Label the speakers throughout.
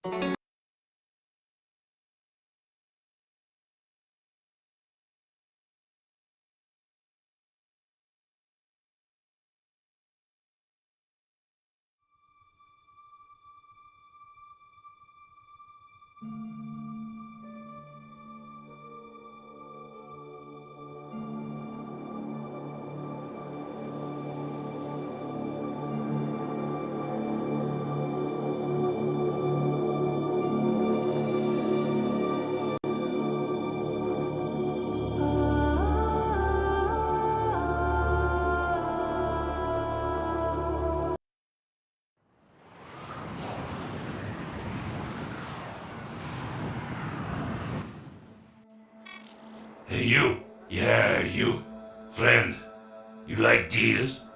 Speaker 1: Hey you! Yeah, you! Friend, you like deals?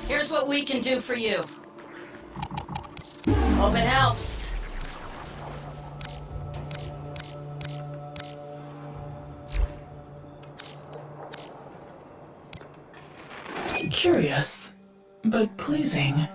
Speaker 2: Here's what we can do for you. Hope it helps.
Speaker 3: Curious, but pleasing.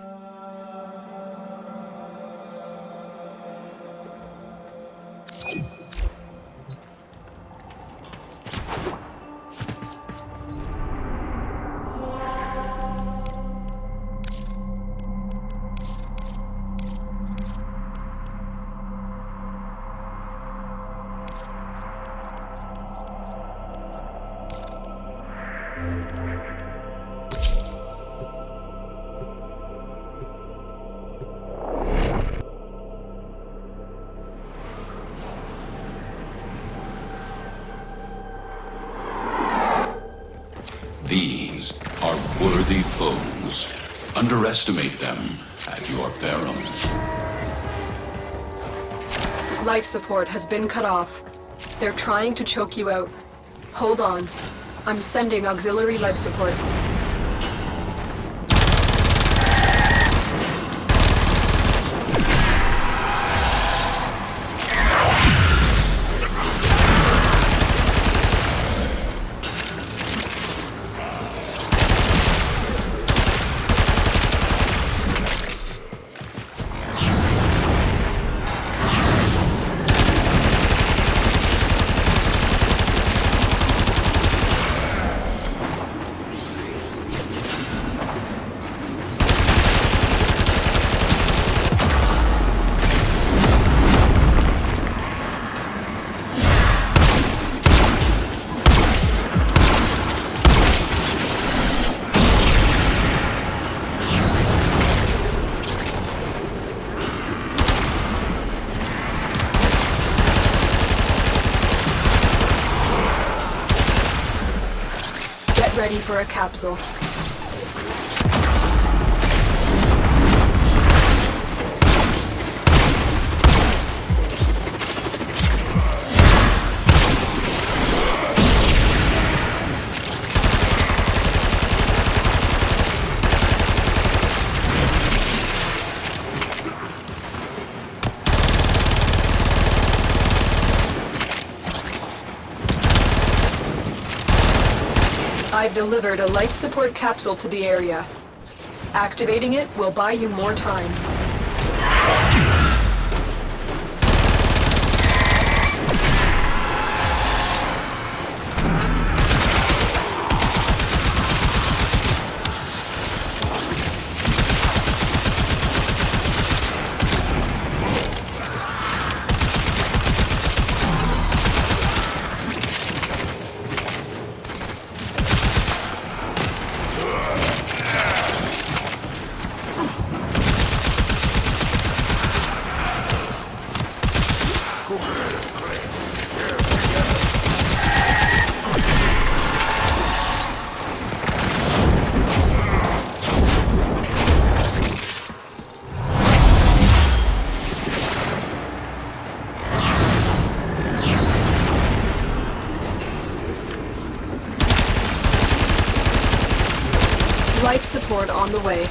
Speaker 4: These are worthy foes. Underestimate them at your peril.
Speaker 5: Life support has been cut off. They're trying to choke you out. Hold on. I'm sending auxiliary life support. Ready for a capsule. I've delivered a life support capsule to the area. Activating it will buy you more time. Life support on the way.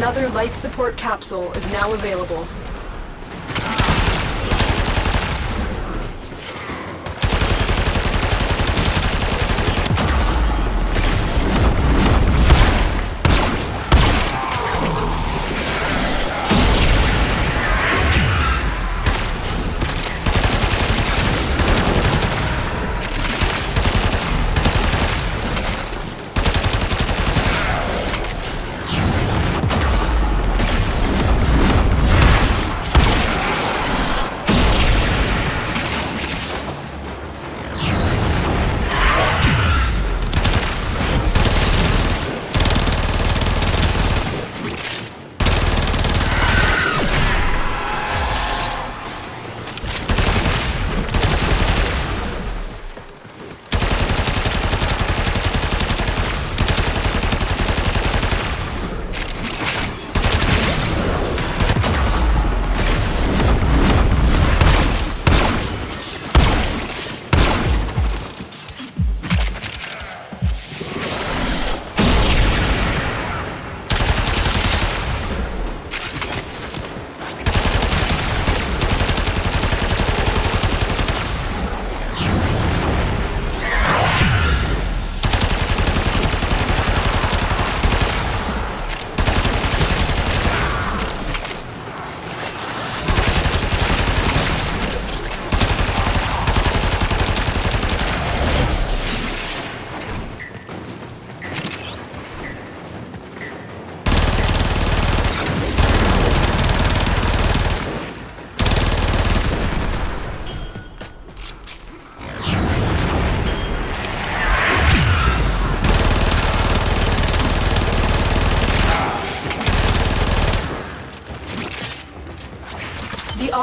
Speaker 5: Another life support capsule is now available.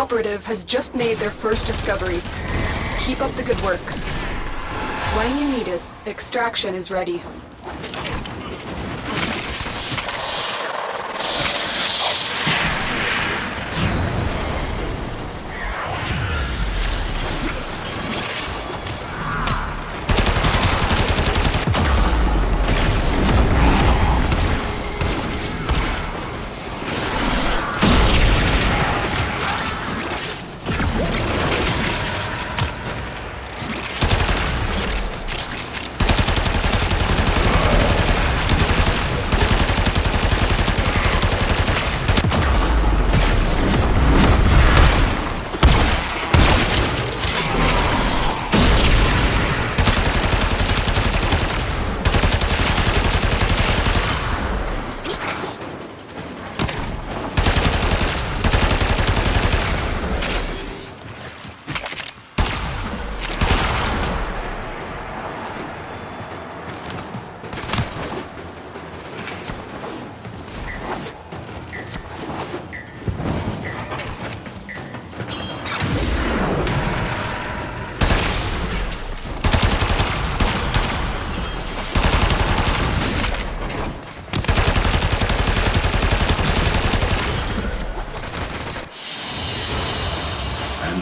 Speaker 5: operative has just made their first discovery. Keep up the good work. When you need it, extraction is ready.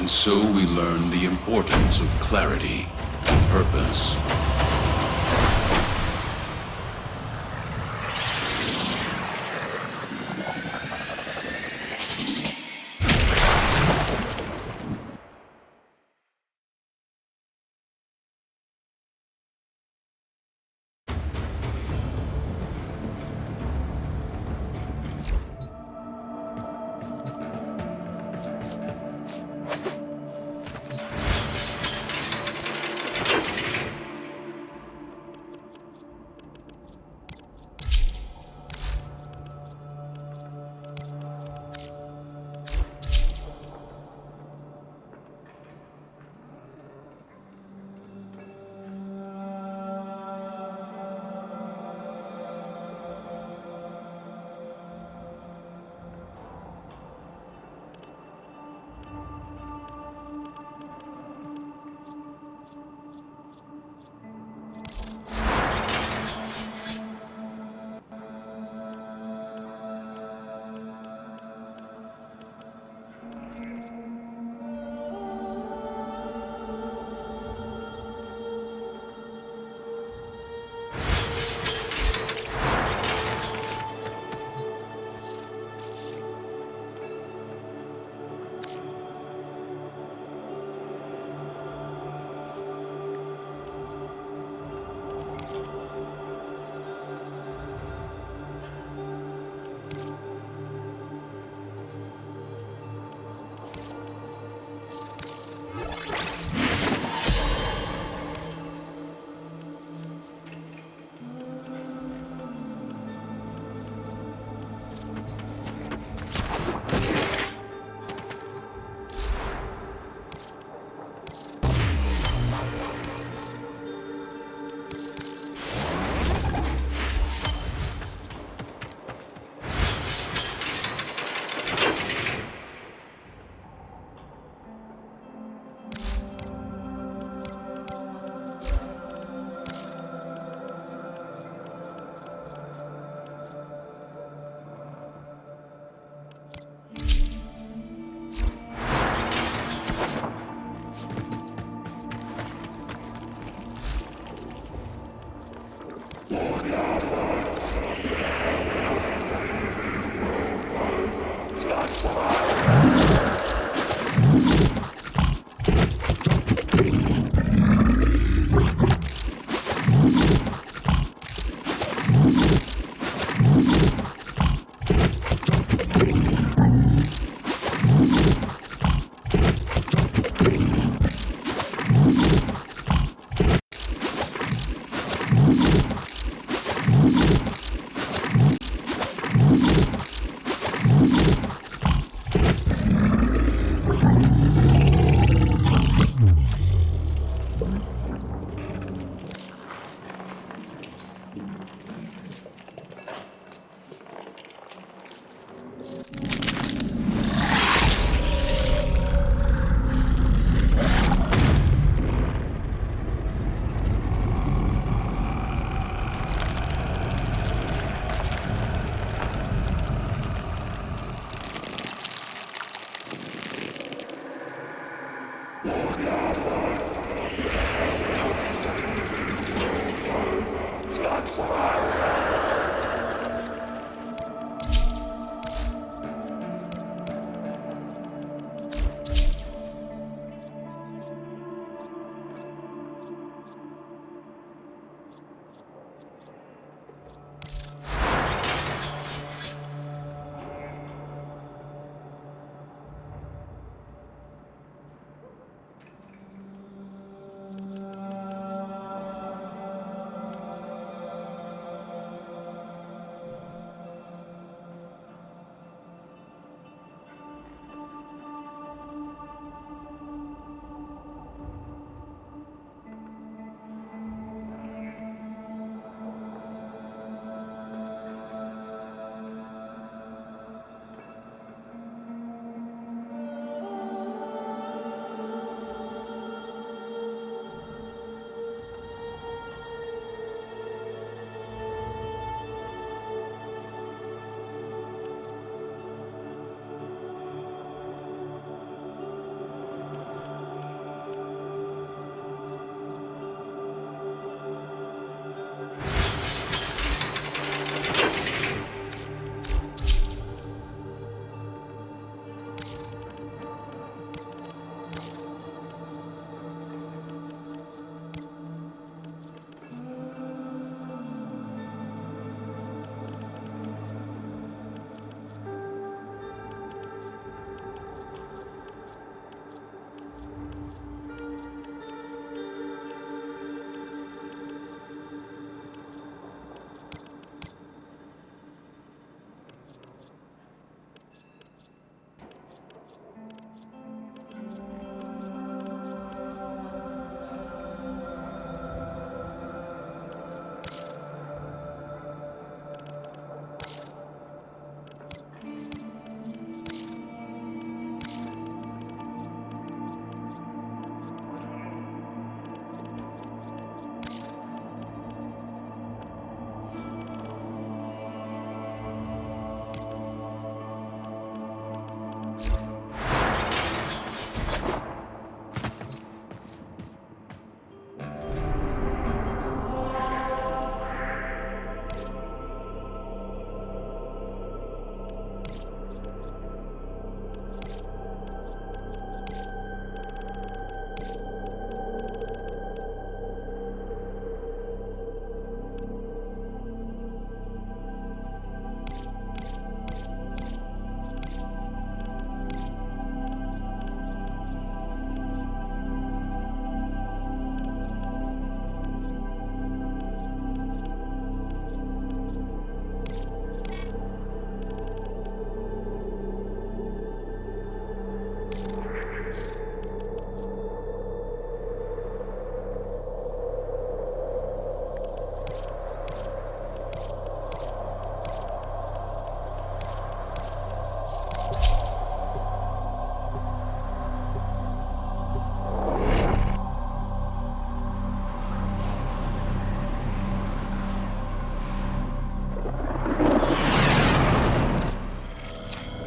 Speaker 4: And so we learn the importance of clarity and purpose.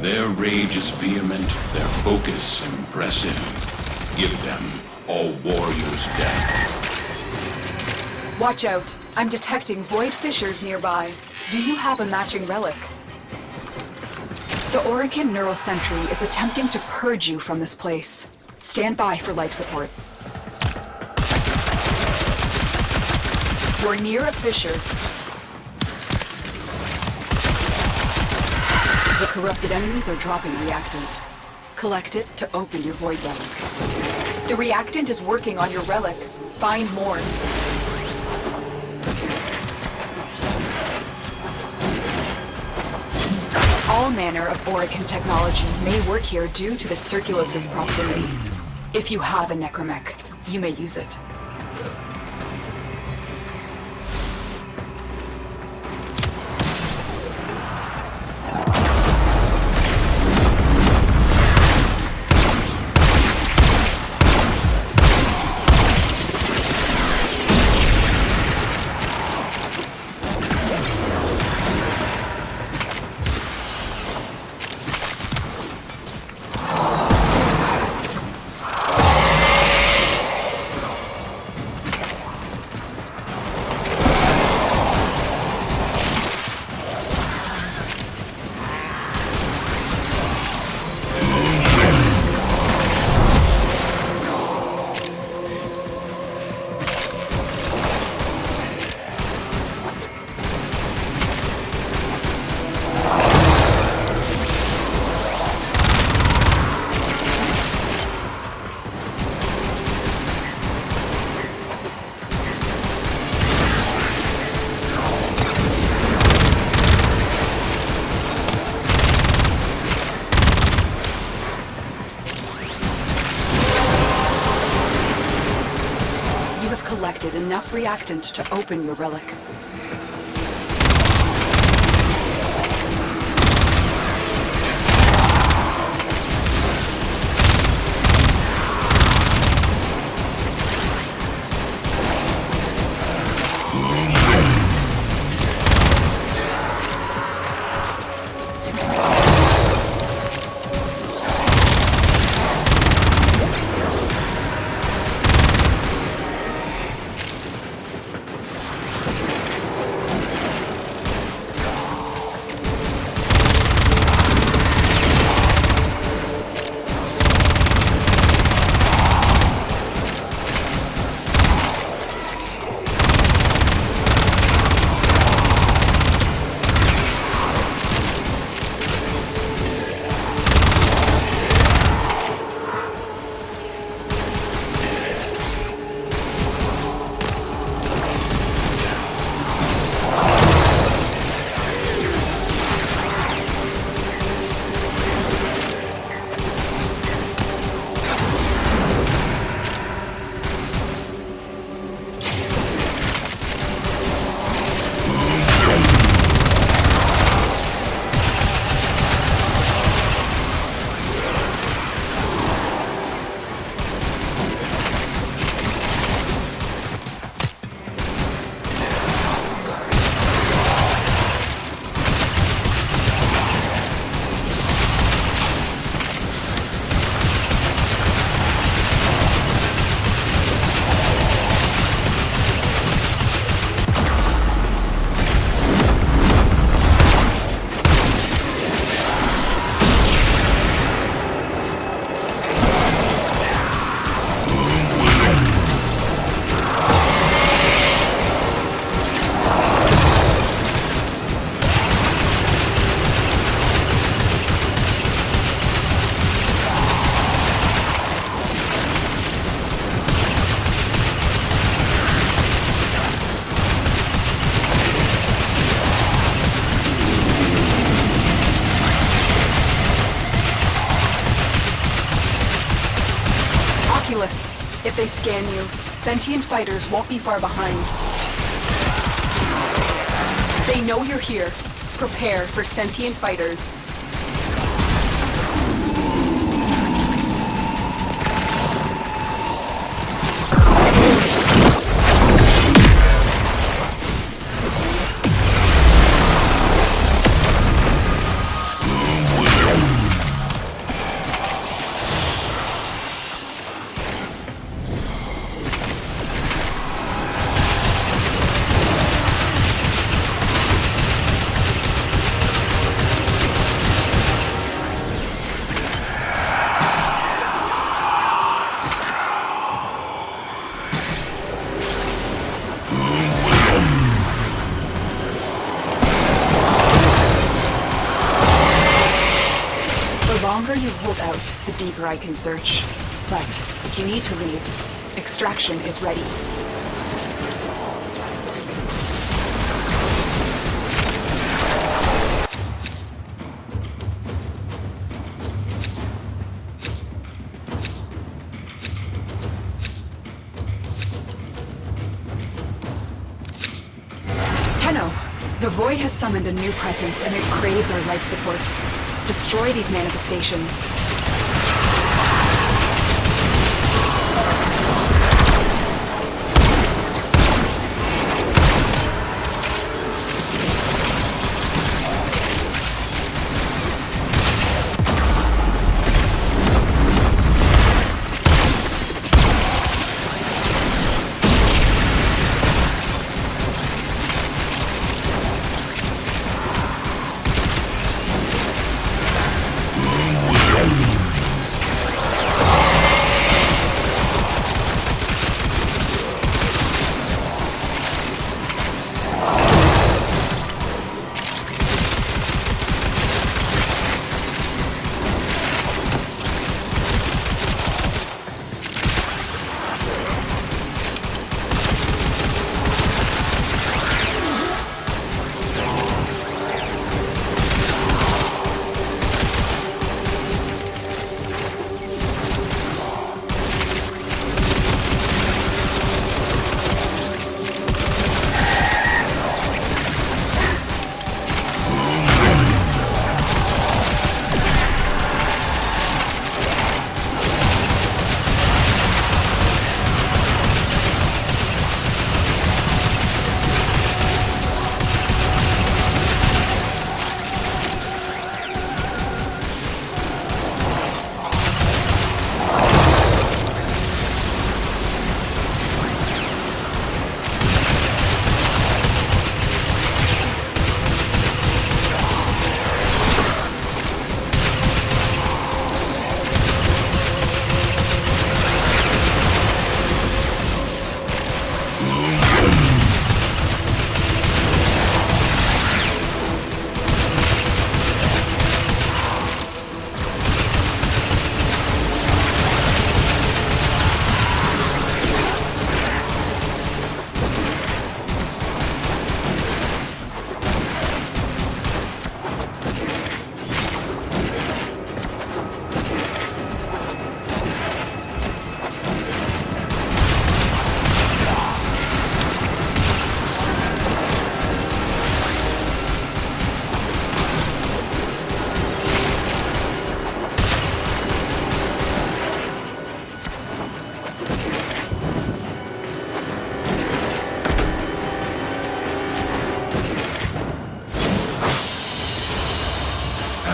Speaker 4: Their rage is vehement, their focus impressive. Give them all warriors' death.
Speaker 5: Watch out. I'm detecting void fissures nearby. Do you have a matching relic? The Orican Neural Sentry is attempting to purge you from this place. Stand by for life support. You're near a fissure. The corrupted enemies are dropping reactant. Collect it to open your void relic. The reactant is working on your relic. Find more. All manner of Orican technology may work here due to the Circulus's proximity. If you have a necromech, you may use it. enough reactant to open your relic. If they scan you, sentient fighters won't be far behind. They know you're here. Prepare for sentient fighters. The longer you hold out, the deeper I can search. But you need to leave. Extraction is ready. Tenno, the Void has summoned a new presence and it craves our life support. Destroy these manifestations.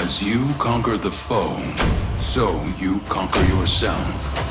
Speaker 4: As you conquer the foe, so you conquer yourself.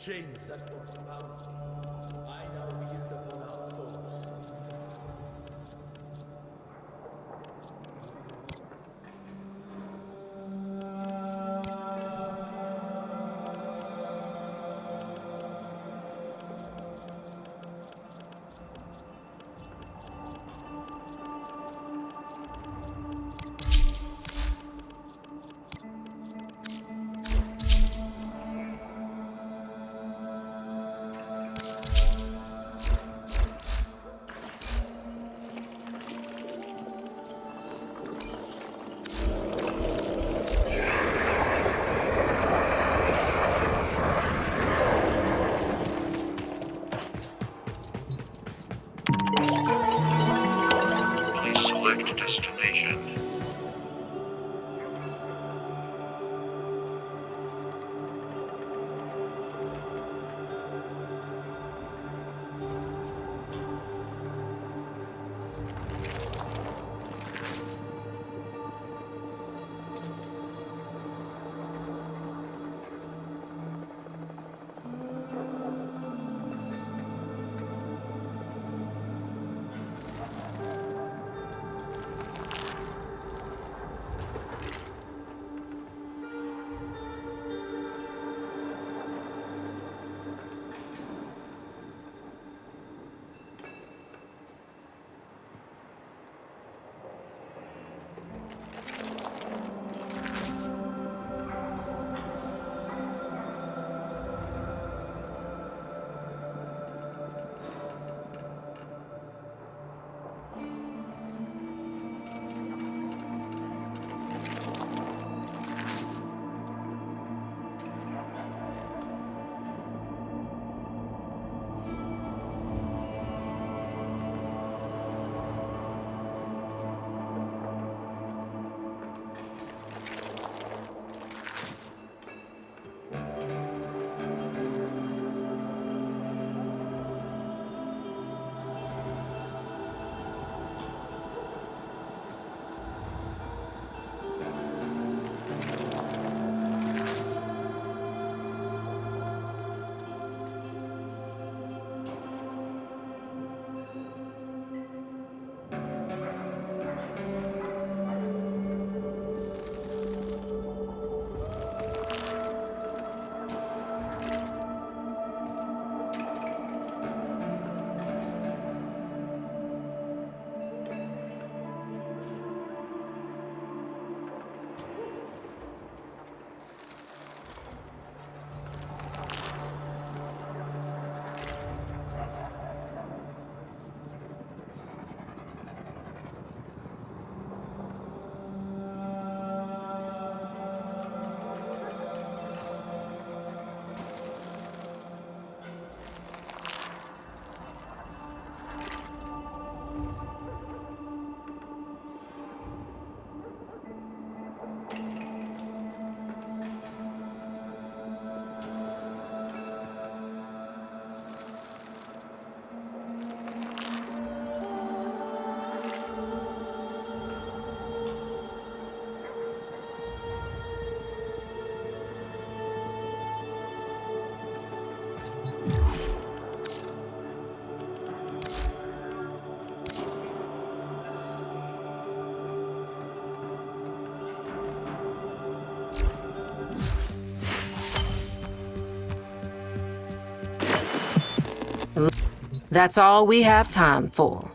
Speaker 6: Chains that once bound me, I now wield upon our foes.
Speaker 7: That's all we have time for.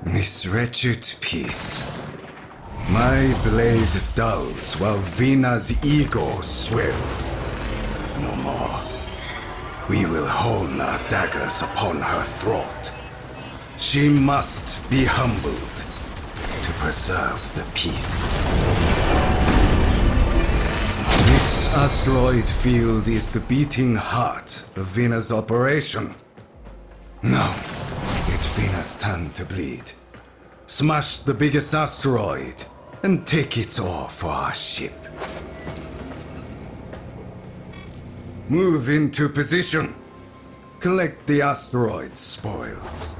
Speaker 8: This wretched piece. My blade dulls while Vina's ego swells. No more. We will hone our daggers upon her throat. She must be humbled to preserve the peace. This asteroid field is the beating heart of Vina's operation. Now, it's Vina's turn to bleed. Smash the biggest asteroid, and take it all for our ship. Move into position. Collect the asteroid spoils.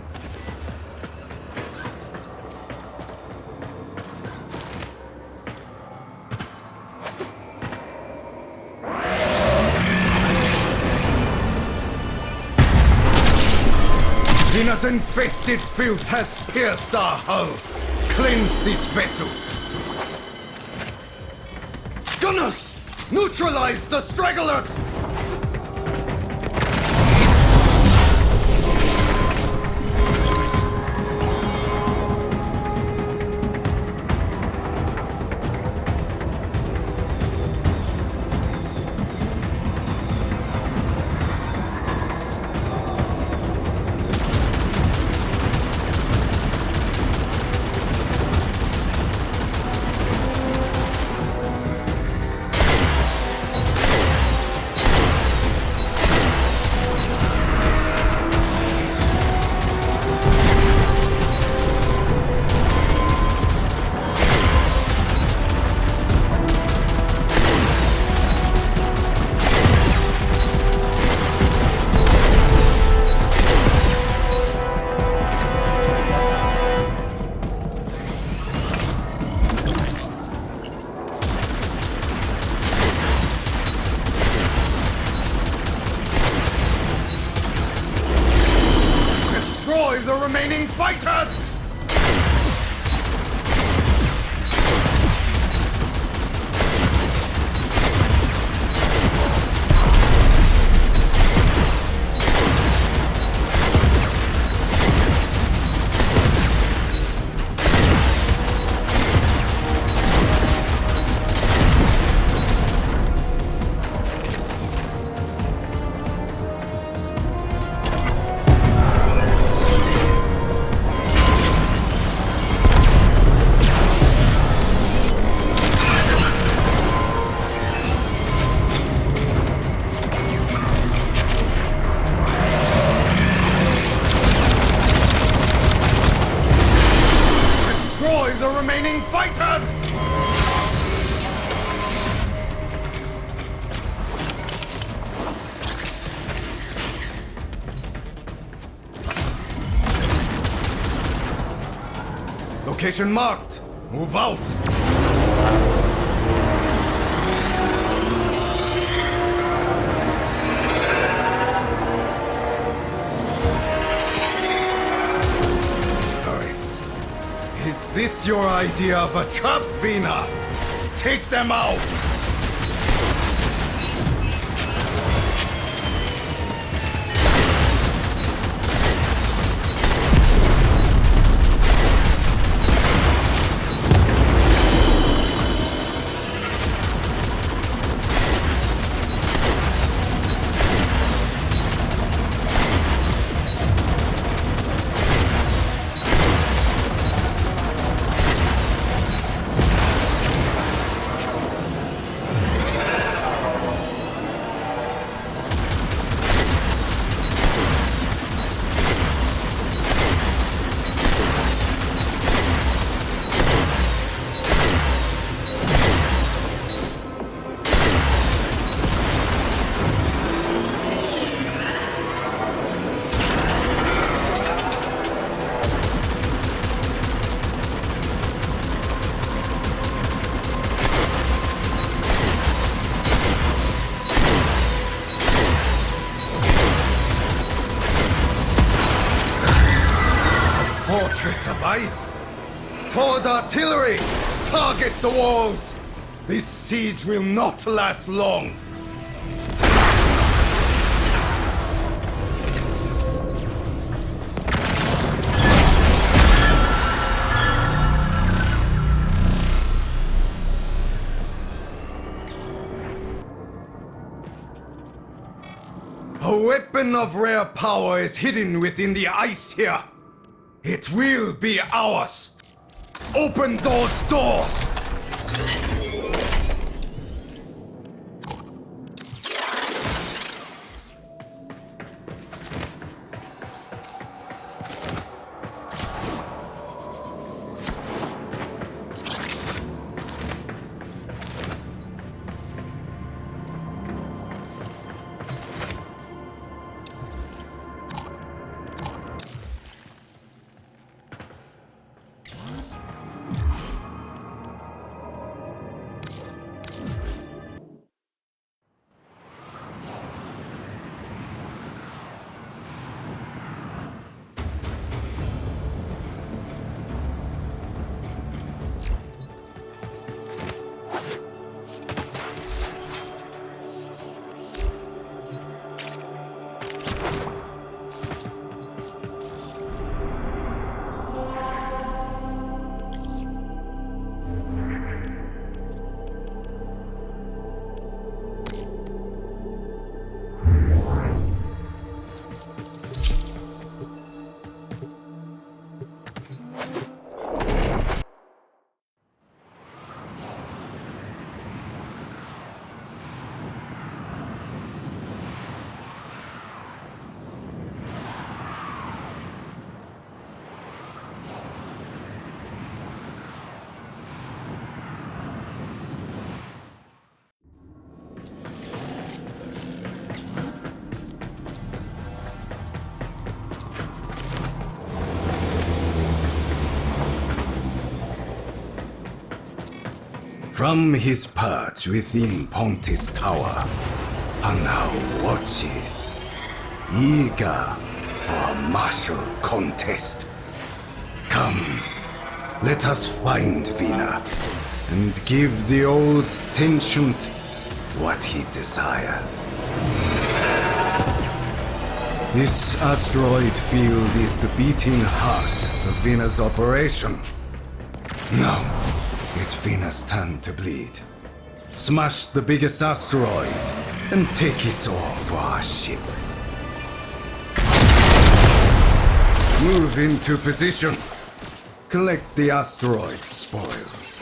Speaker 8: Venus' infested filth has pierced our hull. Cleanse this vessel. Gunners! Neutralize the stragglers! Destroy the remaining fighters! Destroy the remaining fighters! Location marked. Move out. Turrets. Is this your idea of a trap, Vina? Take them out! Fortress of ice! Forward artillery! Target the walls! This siege will not last long! A weapon of rare power is hidden within the ice here! It will be ours! Open those doors! From his perch within Pontis Tower, are now watches, eager for a martial contest. Come, let us find Vina, and give the old sentient what he desires. This asteroid field is the beating heart of Vina's operation. Now, it's Vina's turn to bleed. Smash the biggest asteroid and take its ore for our ship. Move into position. Collect the asteroid spoils.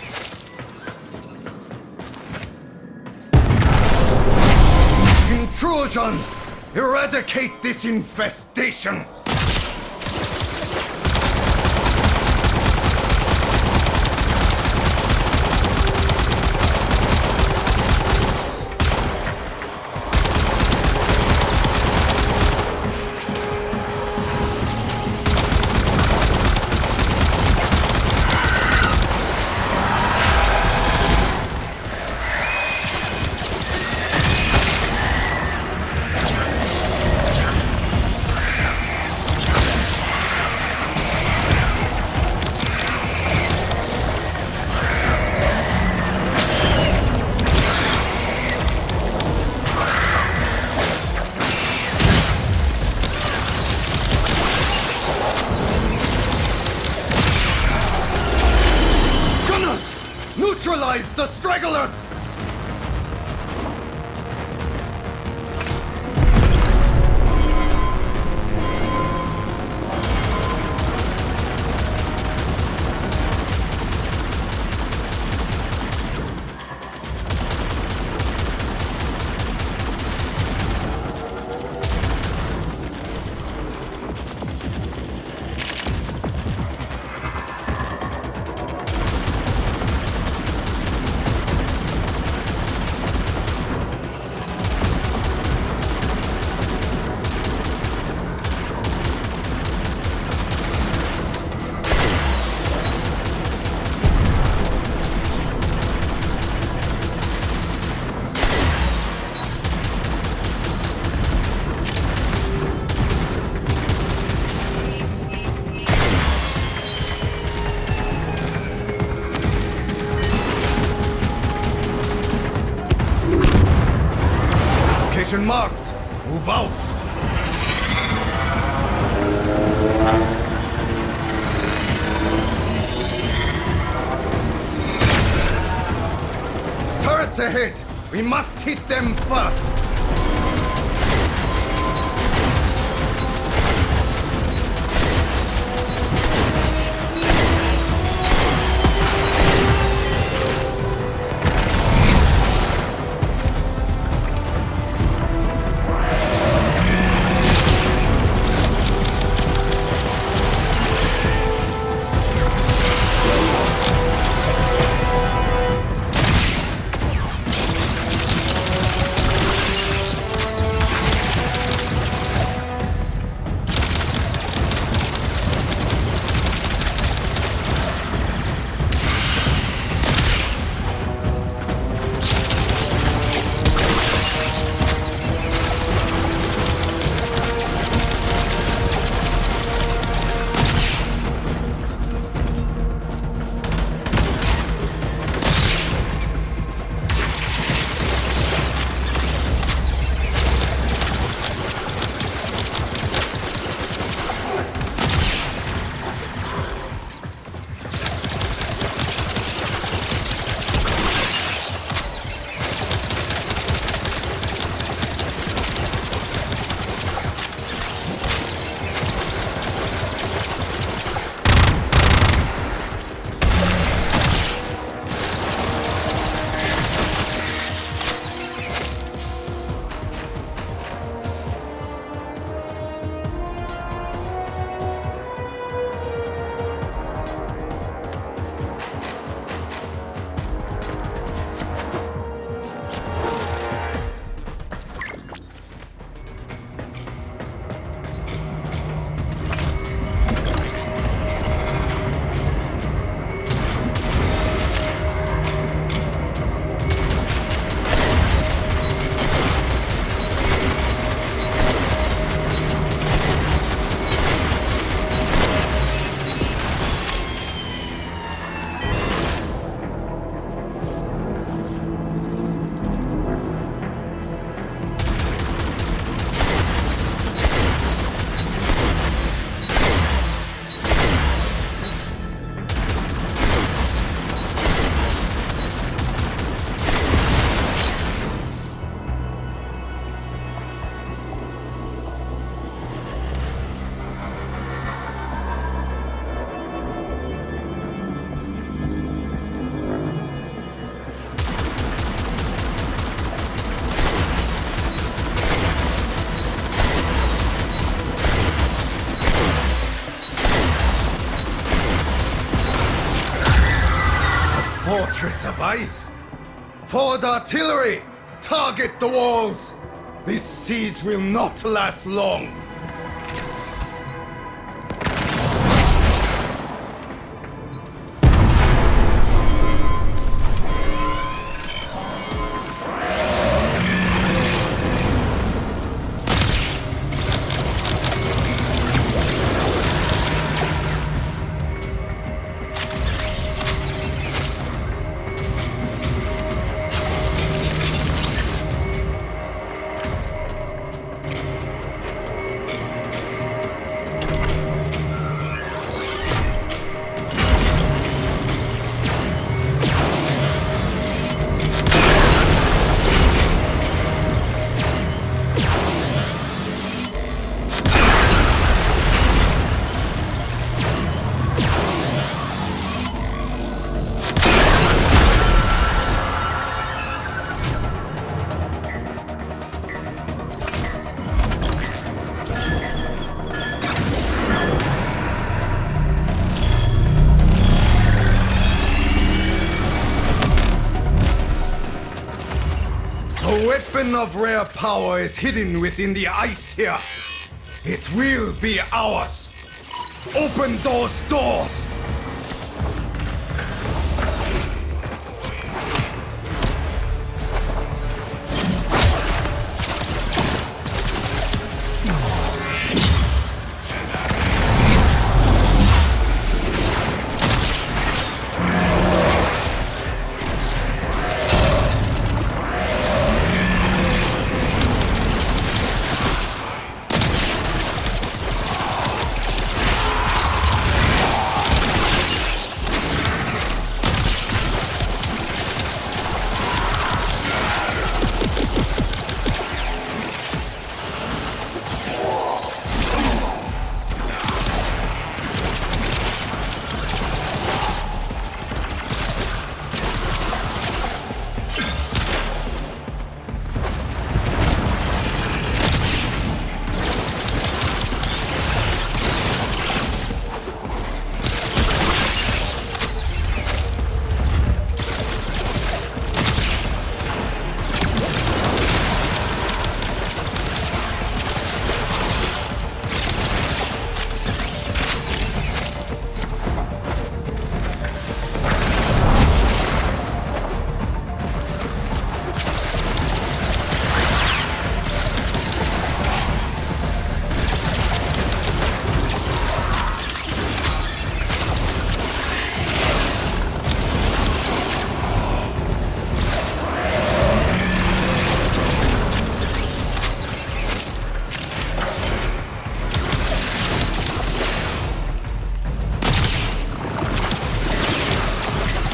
Speaker 8: Intrusion! Eradicate this infestation! Neutralize the stragglers! Location marked. Move out. Turrets ahead. We must hit them first. fortress of ice. Forward artillery! Target the walls! This siege will not last long. A weapon of rare power is hidden within the ice here. It will be ours. Open those doors!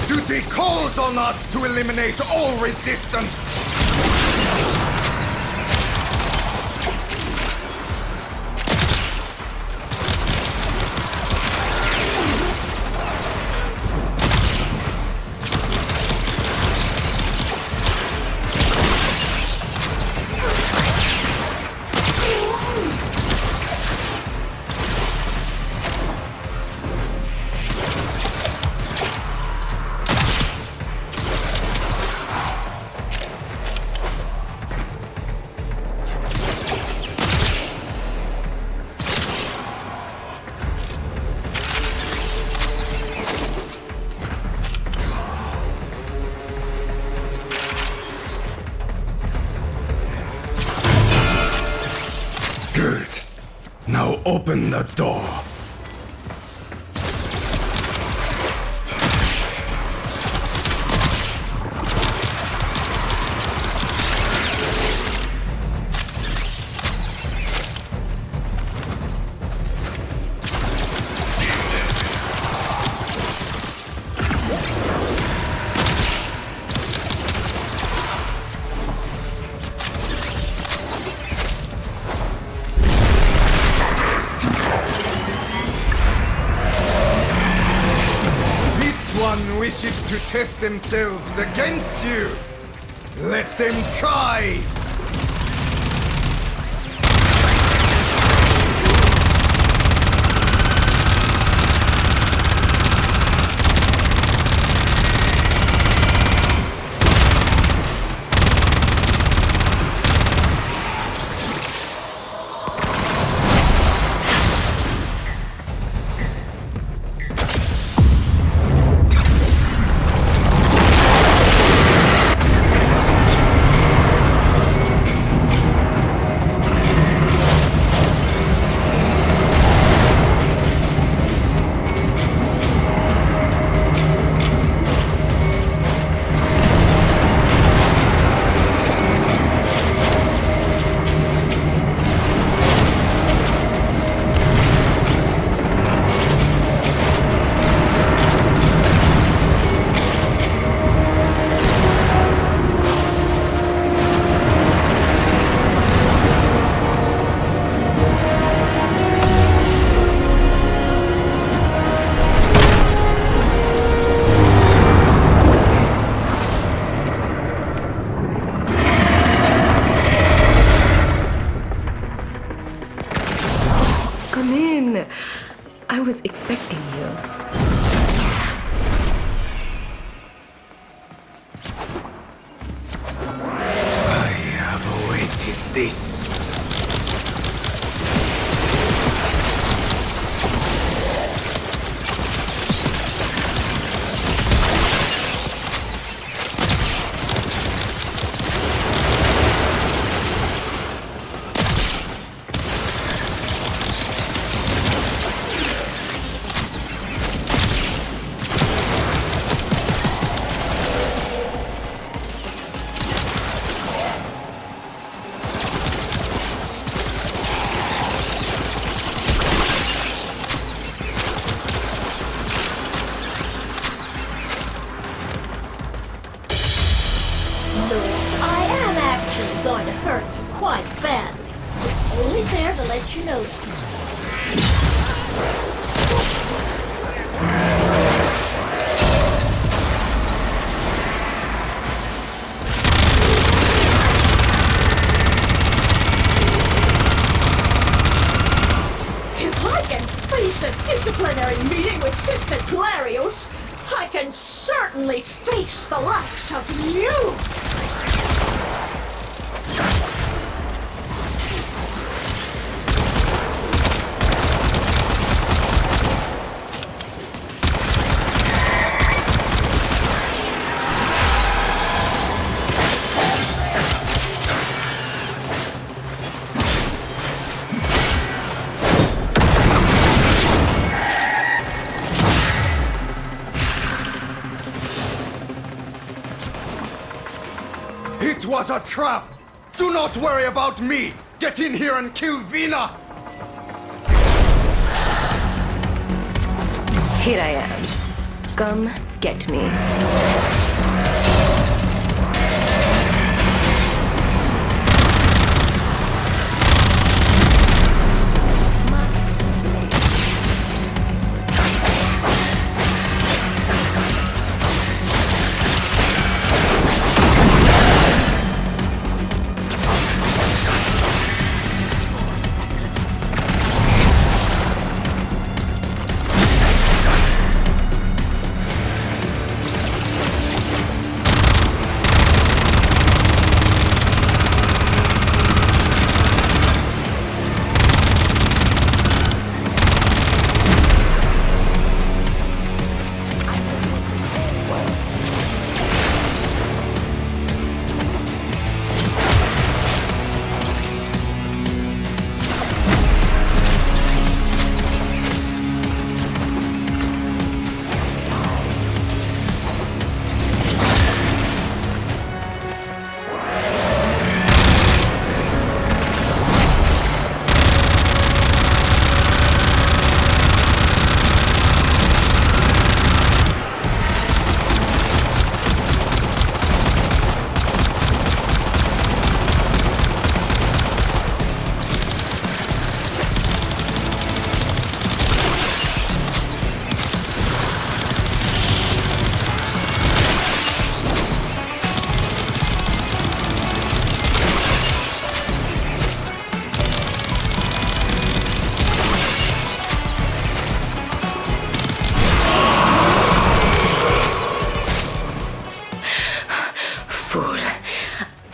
Speaker 8: Duty calls on us to eliminate all resistance! Good. Now open the door. One wishes to test themselves against you. Let them try!
Speaker 9: was expecting you.
Speaker 8: I have awaited this.
Speaker 10: Going to hurt you quite badly. It's only fair to let you know that.
Speaker 11: If I can face a disciplinary meeting with Sister Clarios, I can certainly face the likes of you!
Speaker 8: It was a trap! Do not worry about me! Get in here and kill Vina!
Speaker 9: Here I am. Come get me.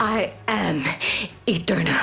Speaker 9: I am eternal.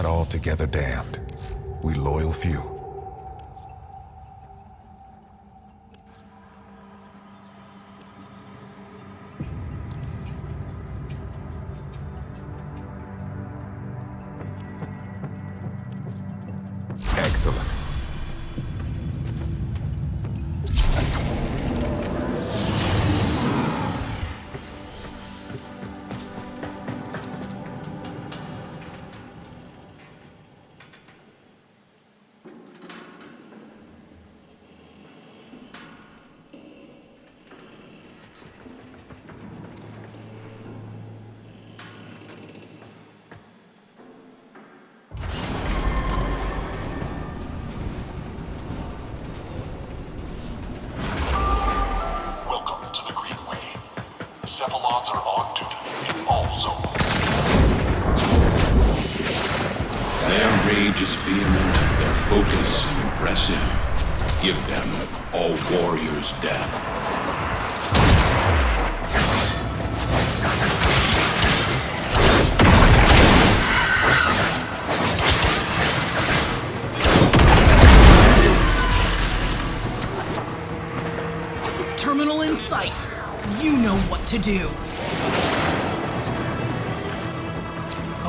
Speaker 12: not altogether damned. We loyal few. Excellent.
Speaker 13: Cephalons are on duty in all zones.
Speaker 4: Their rage is vehement, their focus impressive. Give them all warriors' death.
Speaker 3: Terminal in sight. You know what to do.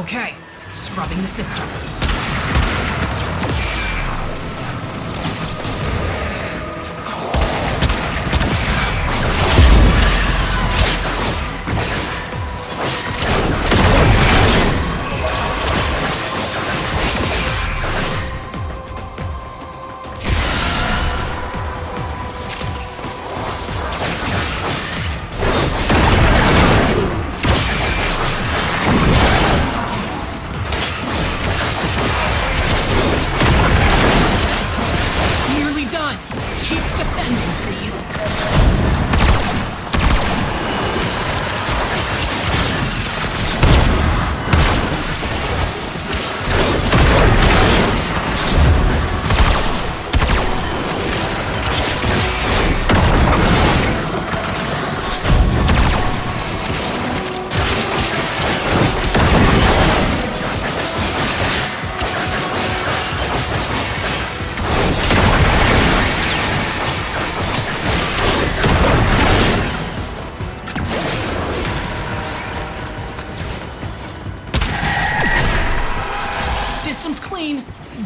Speaker 3: Okay, scrubbing the system.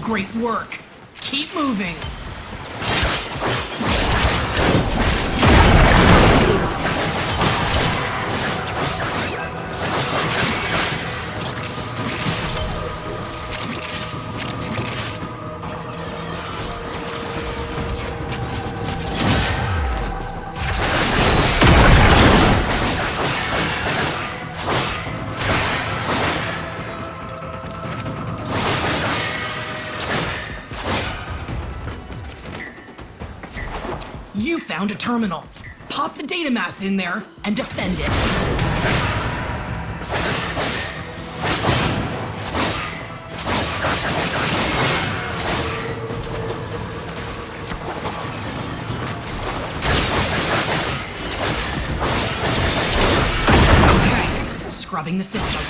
Speaker 3: Great work. Keep moving. You found a terminal. Pop the data mass in there and defend it. Okay, scrubbing the system.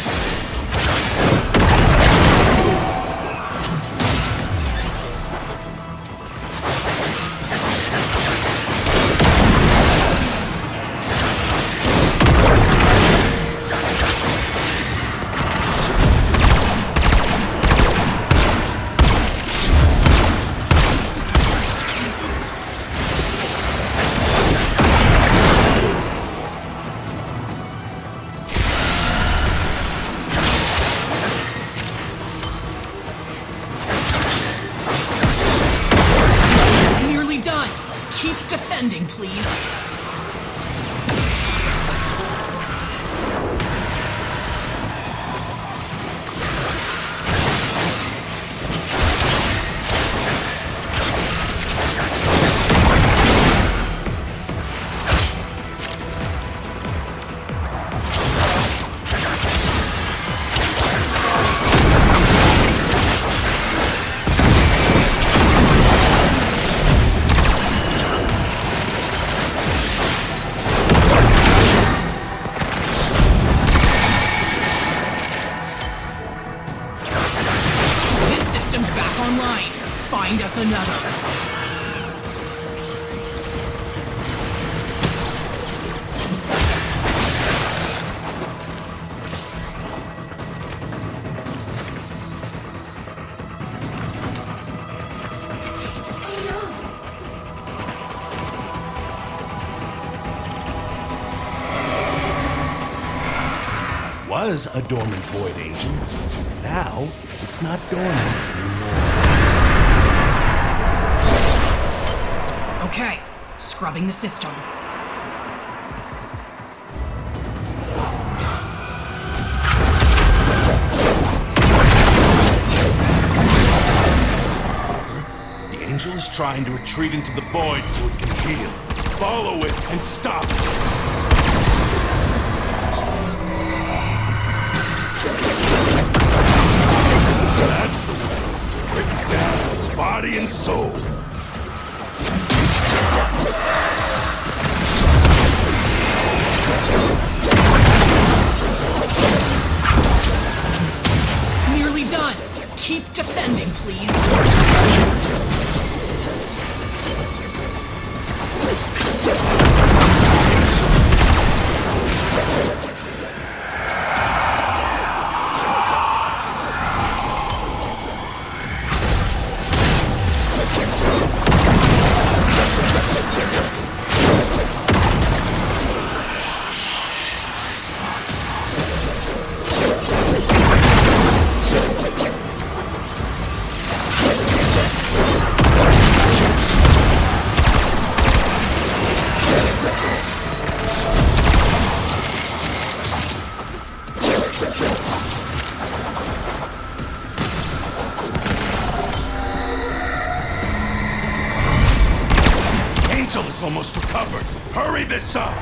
Speaker 3: Keep defending, please. find us another.
Speaker 14: Was a dormant void angel. Now, it's not dormant anymore.
Speaker 3: Okay, scrubbing the system.
Speaker 14: The angel is trying to retreat into the void so it can heal. Follow it and stop it. That's the way. Break it down, body and soul.
Speaker 3: Nearly done. Keep defending, please.
Speaker 14: Angel is almost recovered. Hurry this up!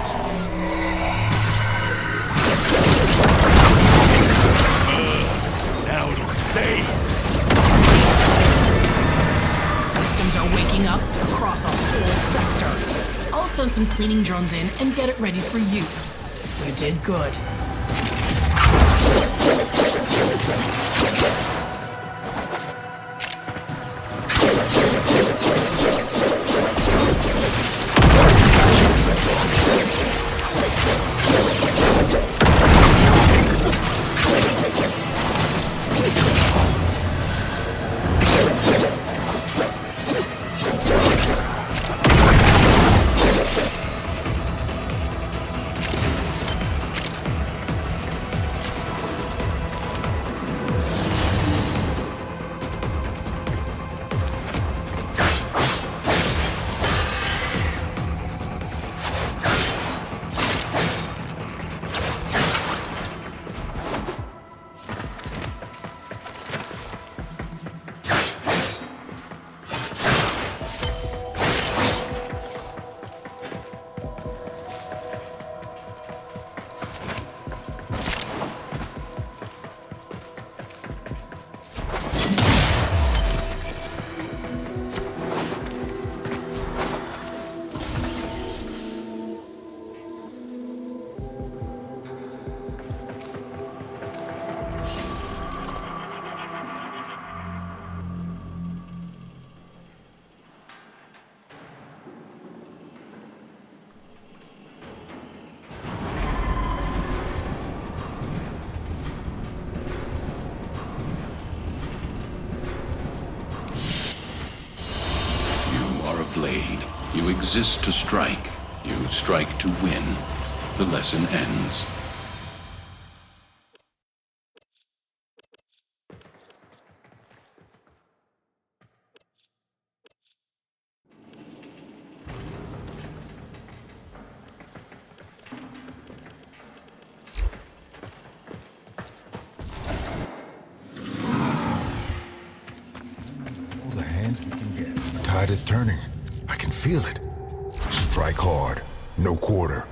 Speaker 14: Now it'll stay.
Speaker 3: Systems are waking up across a whole sector. I'll send some cleaning drones in and get it ready for use. You did good.
Speaker 4: Blade. You exist to strike. You strike to win. The lesson ends.
Speaker 12: All the hands we can get. The tide is turning. I can feel it. Strike hard. No quarter.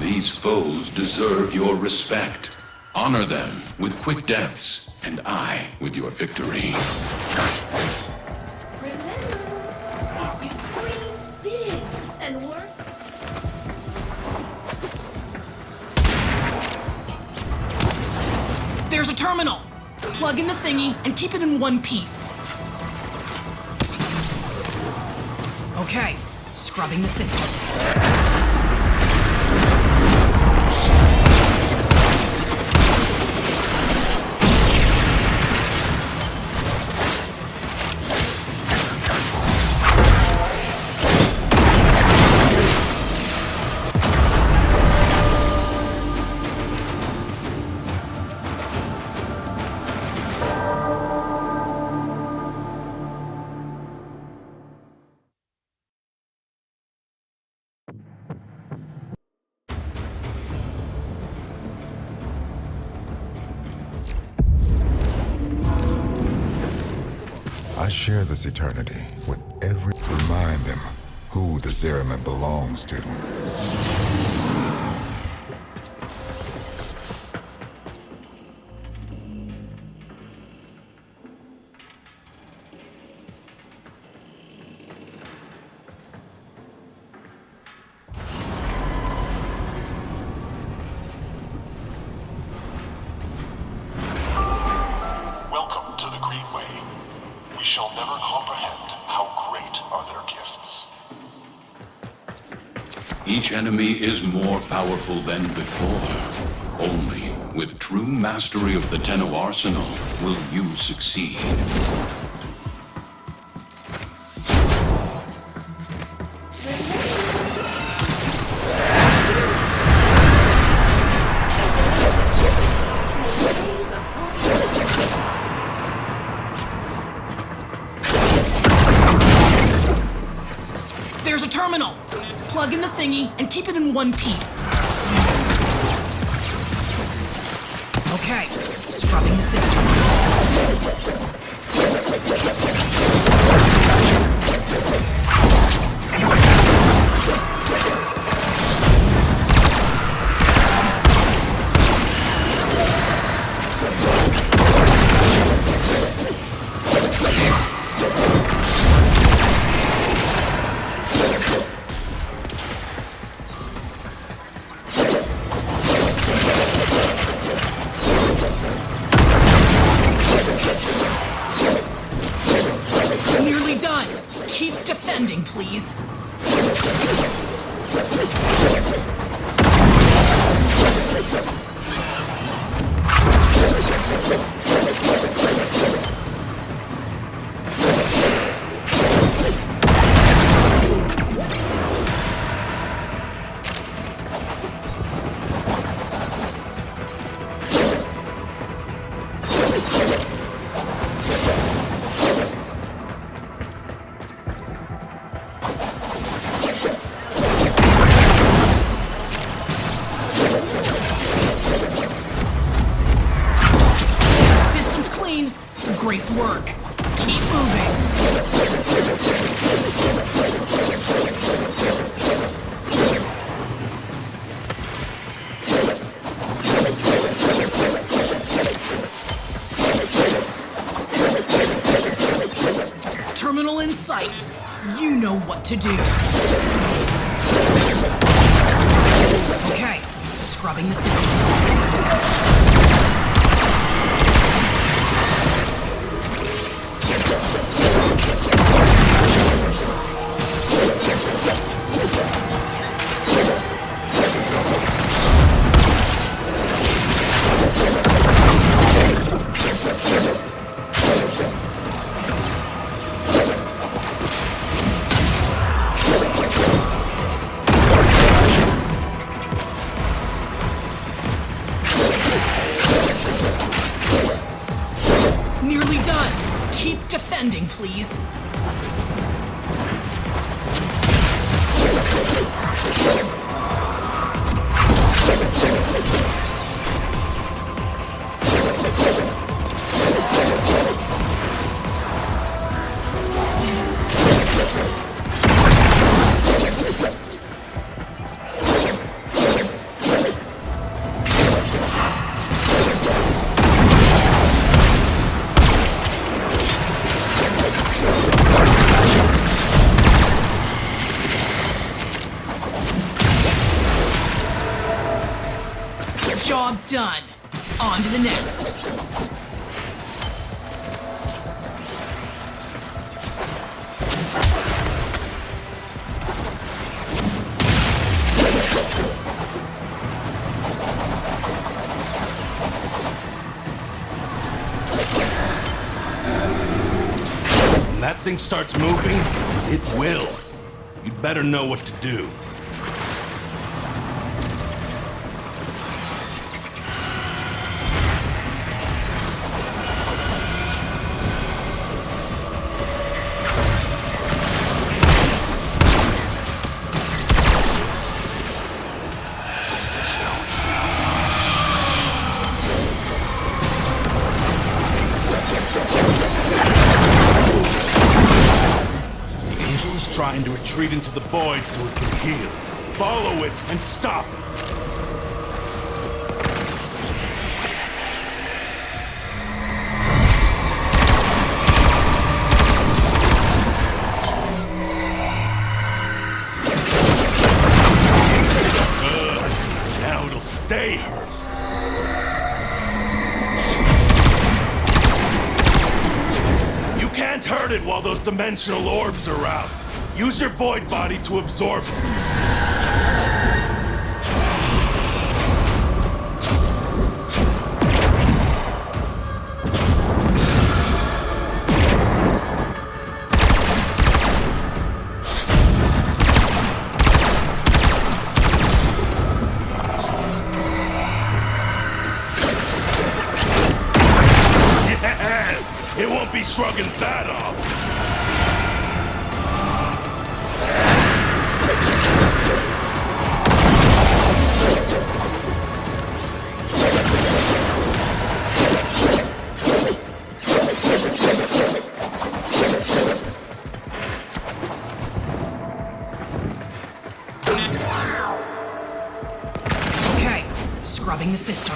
Speaker 4: These foes deserve your respect. Honor them with quick deaths, and I with your victory.
Speaker 10: Remember, you dream big and work.
Speaker 3: There's a terminal. Plug in the thingy and keep it in one piece. Okay, scrubbing the system.
Speaker 12: I share this eternity with every... Remind them who the Zeraman belongs to.
Speaker 13: Welcome to the Greenway. We shall never comprehend how great are their gifts.
Speaker 4: Each enemy is more powerful than before. Only with true mastery of the Tenno arsenal will you succeed.
Speaker 3: There's a terminal. Plug in the thingy and keep it in one piece. Okay, scrubbing the system. Nearly done. Keep defending, please. System's clean. Great work. Keep moving. Terminal in sight. You know what to do. Okay, scrubbing the system. Nearly done. Keep defending, please. Job done. On to the next.
Speaker 14: When that thing starts moving, it will. You'd better know what to do. Trying to retreat into the void so it can heal. Follow it and stop it. Good. Now it'll stay hurt. You can't hurt it while those dimensional orbs are out. Use your void body to absorb it. Yes! It won't be shrugging that off.
Speaker 3: Okay, scrubbing the system.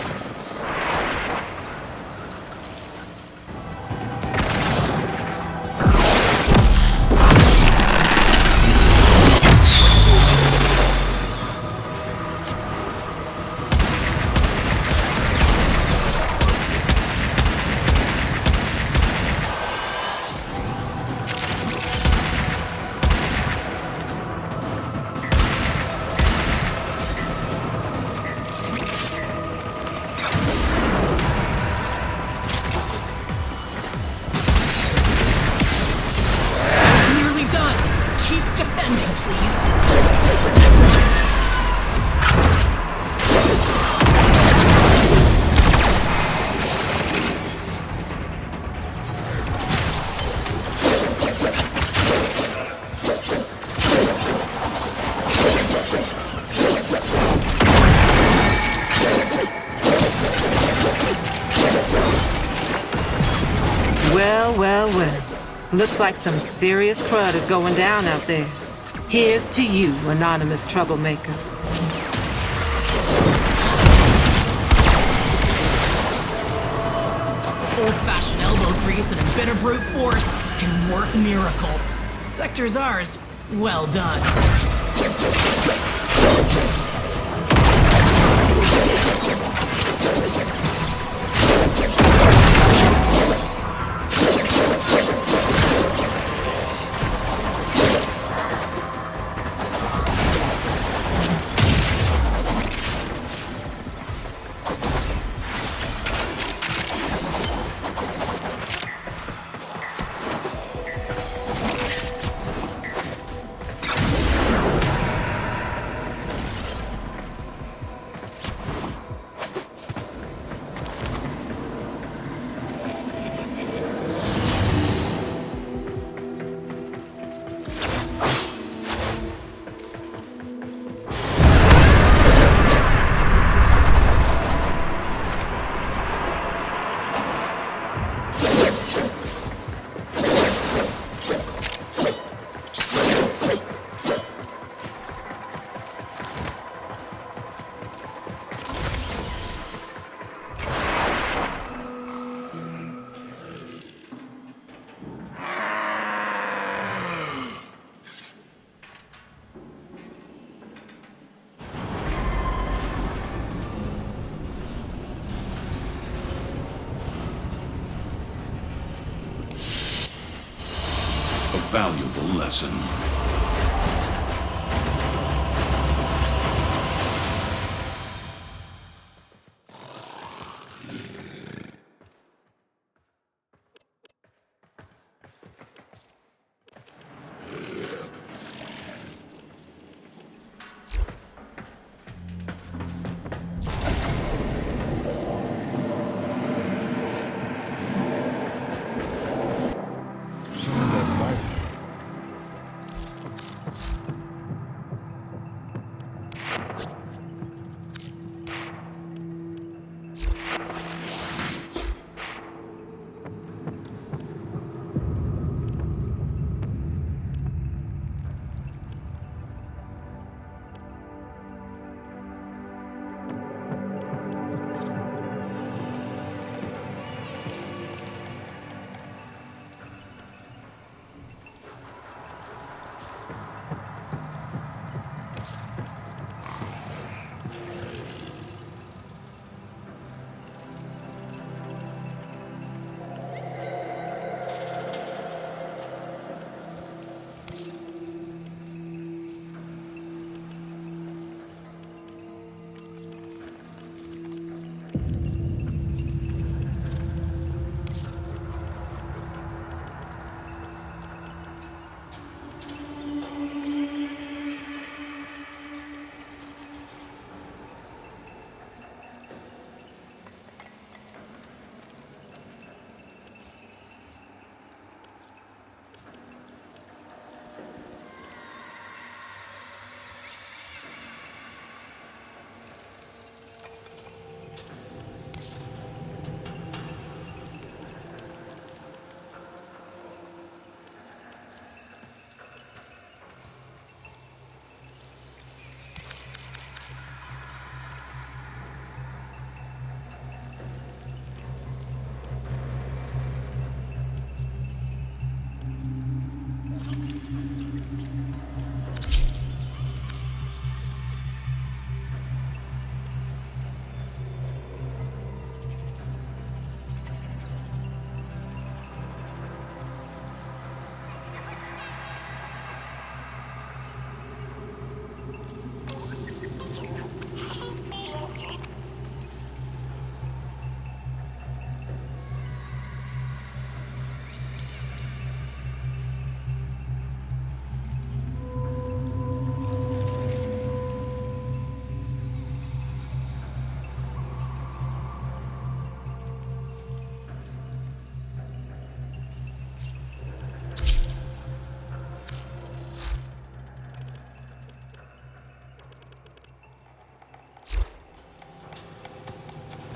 Speaker 7: Well. Looks like some serious crud is going down out there. Here's to you, anonymous troublemaker.
Speaker 3: Old-fashioned elbow grease and a bit of brute force can work miracles. Sector's ours. Well done.
Speaker 4: valuable lesson.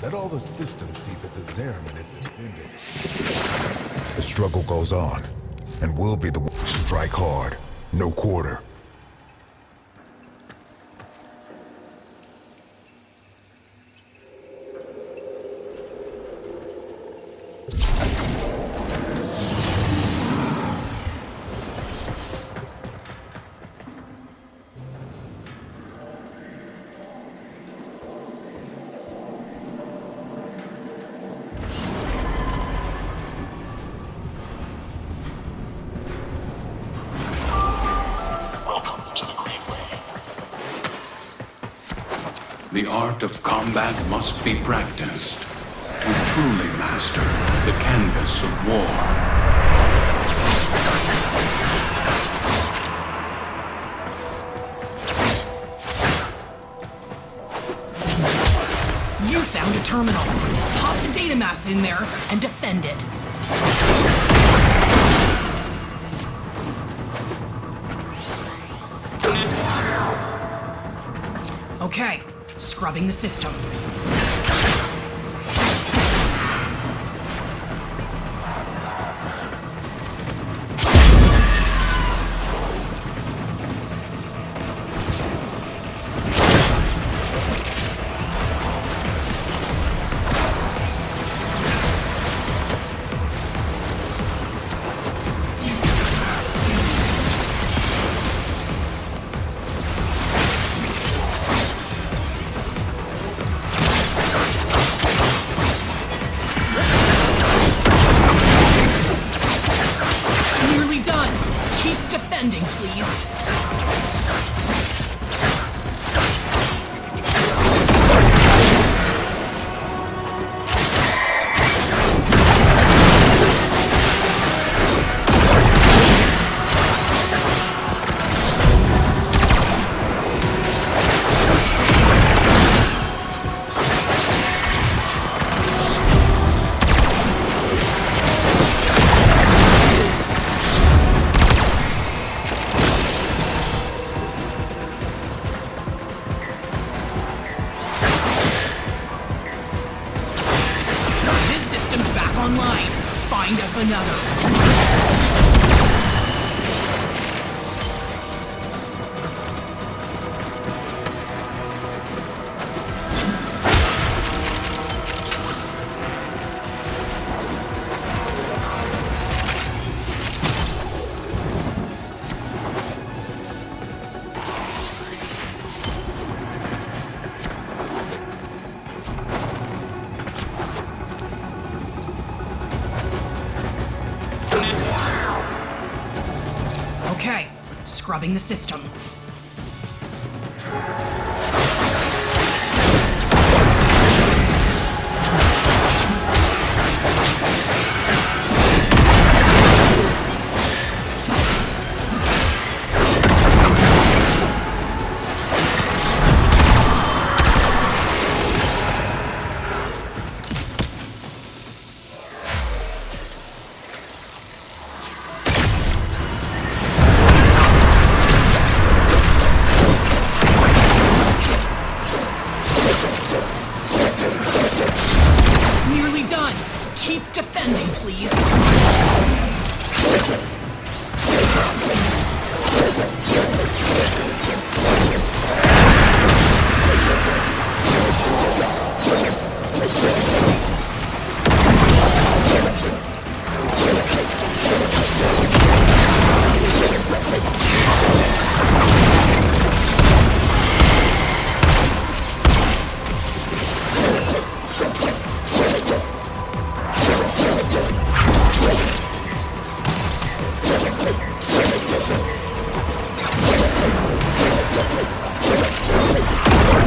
Speaker 12: Let all the systems see that the Zariman is defended. The struggle goes on, and we'll be the ones to strike hard, no quarter.
Speaker 4: The art of combat must be practiced to truly master the canvas of war.
Speaker 3: You found a terminal. Pop the data mass in there and defend it. Okay, scrubbing the system. another. Okay, scrubbing the system. Nearly done. Keep defending, please.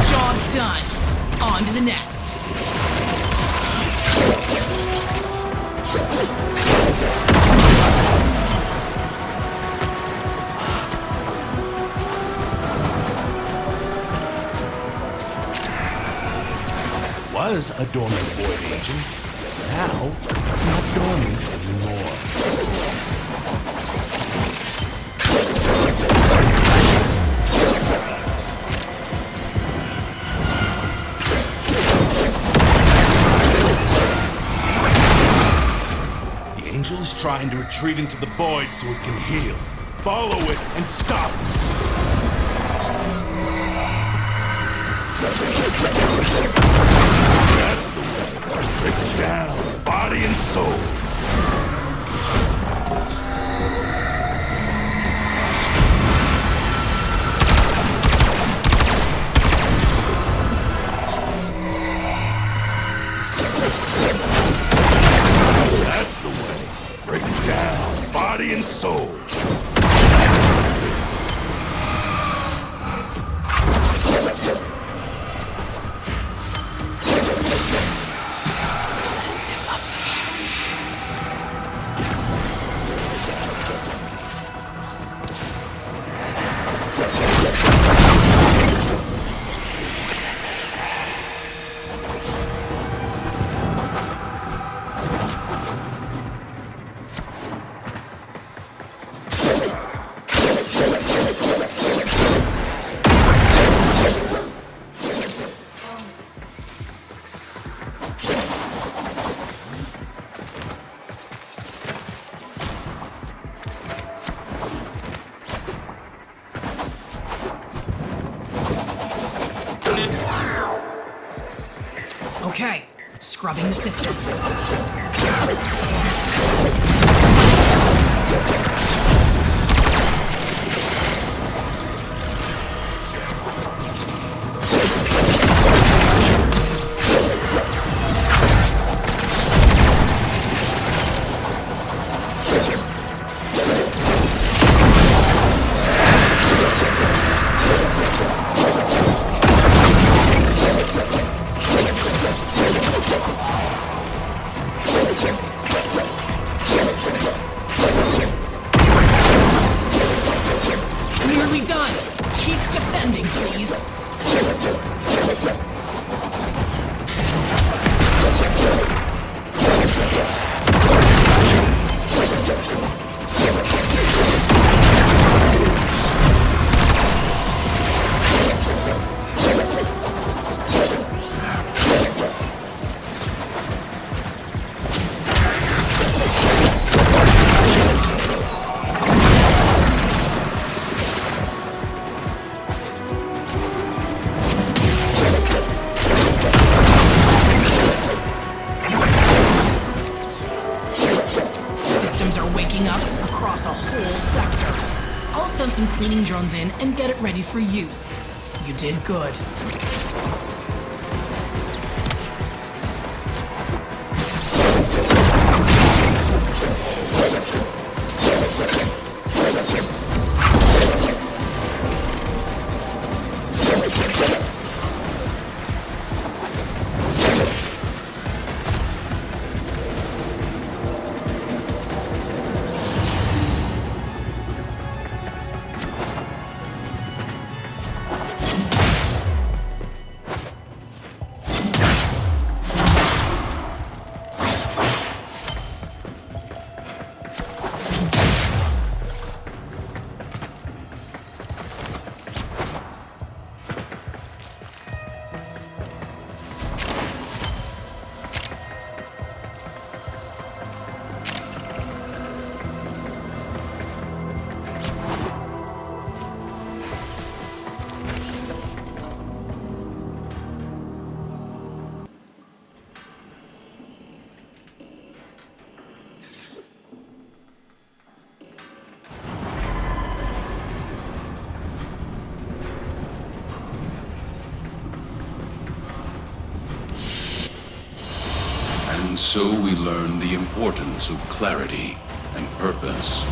Speaker 3: Job done. On to the next.
Speaker 14: Was a dormant void agent. Now, it's not dormant anymore. The angel is trying to retreat into the void so it can heal. Follow it and stop it! That's the way. Break it down, body and soul. That's the way. Break it down, body and soul.
Speaker 3: Okay, scrubbing the system. Nearly done. Keep defending, please. some cleaning drones in and get it ready for use. You did good.
Speaker 4: And so we learn the importance of clarity and purpose.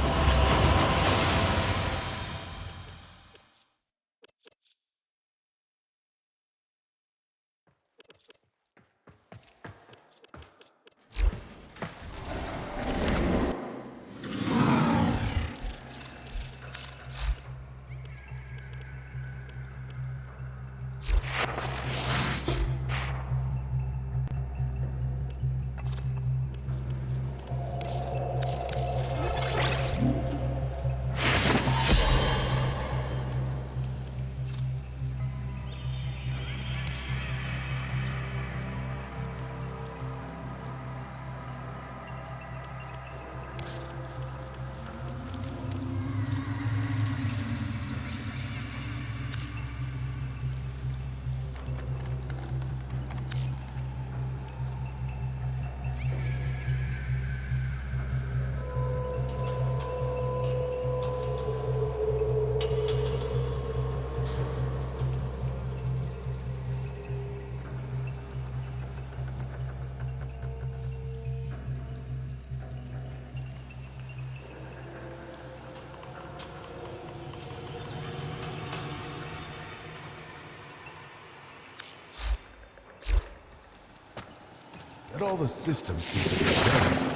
Speaker 12: Let all the systems see that they're ready.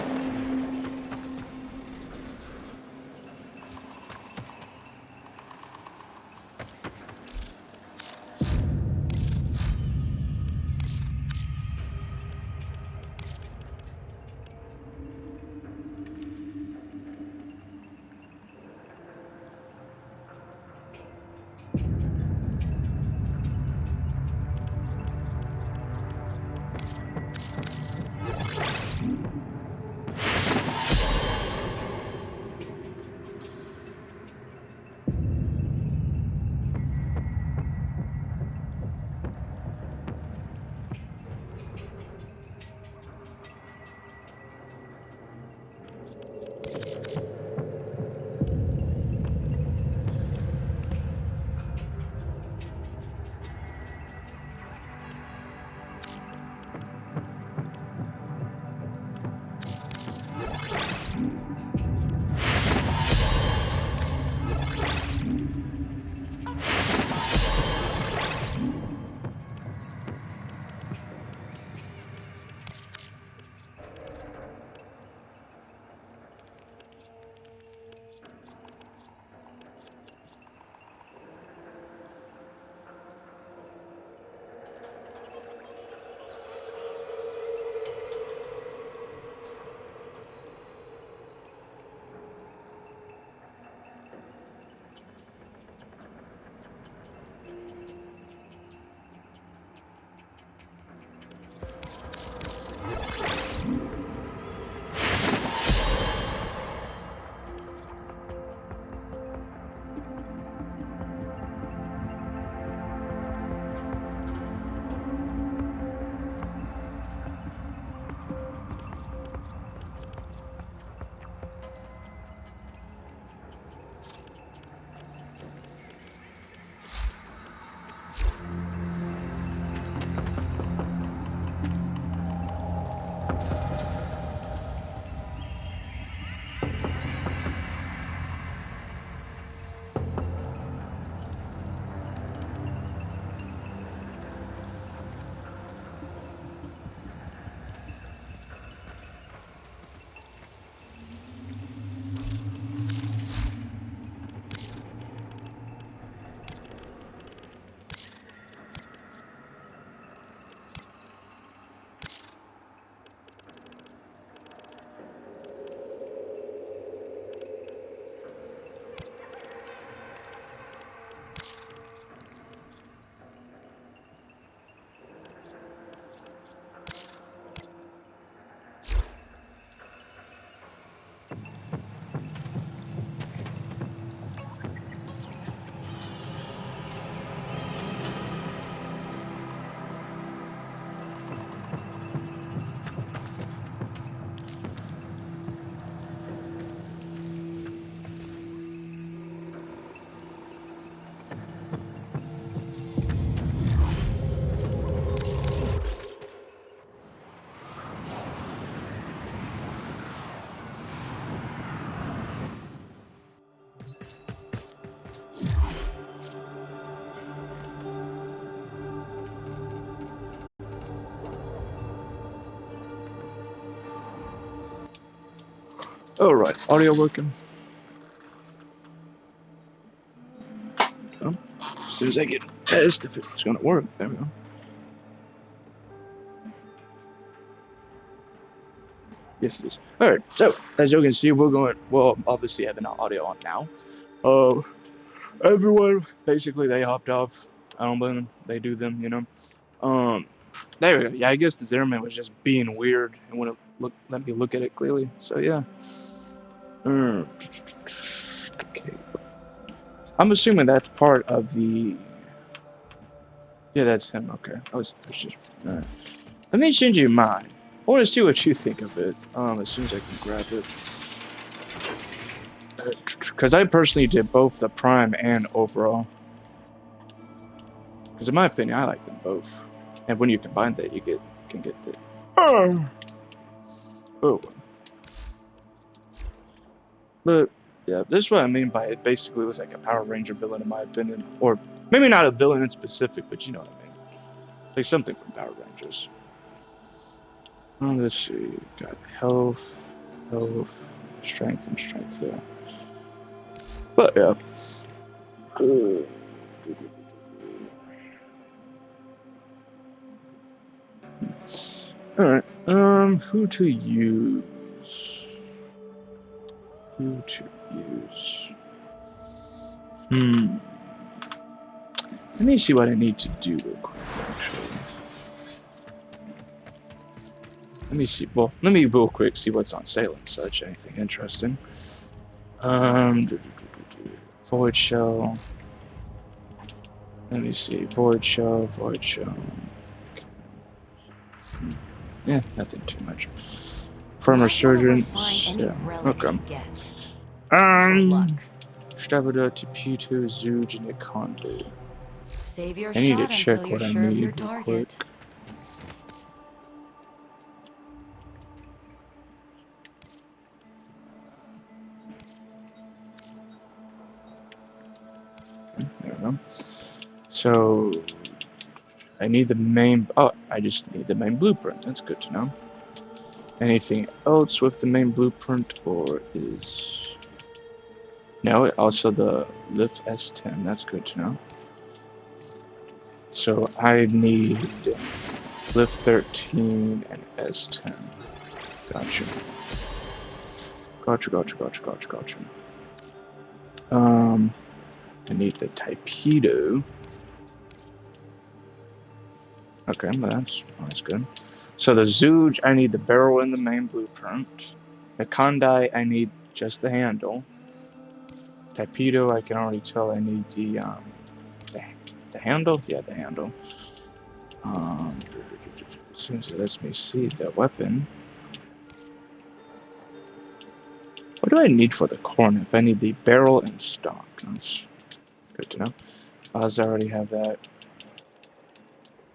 Speaker 15: Alright, audio working. Oh, as soon as I get test if it's gonna work, there we go. Yes, it is. Alright, so as you can see, we'll obviously have an audio on now. Everyone, basically, they hopped off. I don't blame them. They do them, you know. There we go. Yeah, I guess the Zimmerman was just being weird and wouldn't let me look at it clearly. So yeah. Okay. I'm assuming that's part of the. Yeah, that's him. Okay. It's just. Alright. Let me send you mine. I want to see what you think of it. As soon as I can grab it. Because I personally did both the Prime and overall. Because in my opinion, I like them both. And when you combine that, you can get the. Oh. But yeah, this is what I mean by it. Basically, was like a Power Ranger villain, in my opinion, or maybe not a villain in specific, but you know what I mean. Like something from Power Rangers. Let's see. Got health, strength, and strength. Yeah. But yeah. Alright, who to use? Let me see what I need to do real quick, actually. Let me see, well, let me real quick see what's on sale and such, anything interesting. Void Shell. Let me see, Void Shell. Yeah, nothing too much. Firm Resurgence. Yeah, okay. Stravada, Tipito, Zuge, and Ikondu.
Speaker 16: Save your
Speaker 15: I need to
Speaker 16: shot
Speaker 15: check
Speaker 16: until
Speaker 15: what
Speaker 16: you're
Speaker 15: I
Speaker 16: sure of your
Speaker 15: need real
Speaker 16: target.
Speaker 15: quick. There we go. So I need the main. Oh, I just need the main blueprint. That's good to know. Anything else with the main blueprint, or is no? Also the lift S10. That's good to know. So I need lift 13 and S10. Gotcha. I need the Torpedo. Okay, well that's good. So the Zuge, I need the barrel in the main blueprint. The Kondai, I need just the handle. Torpedo, I can already tell I need the handle? Yeah, the handle. As soon as it lets me see the weapon. What do I need for the cornet? I need the barrel and stock. That's good to know. I already have that.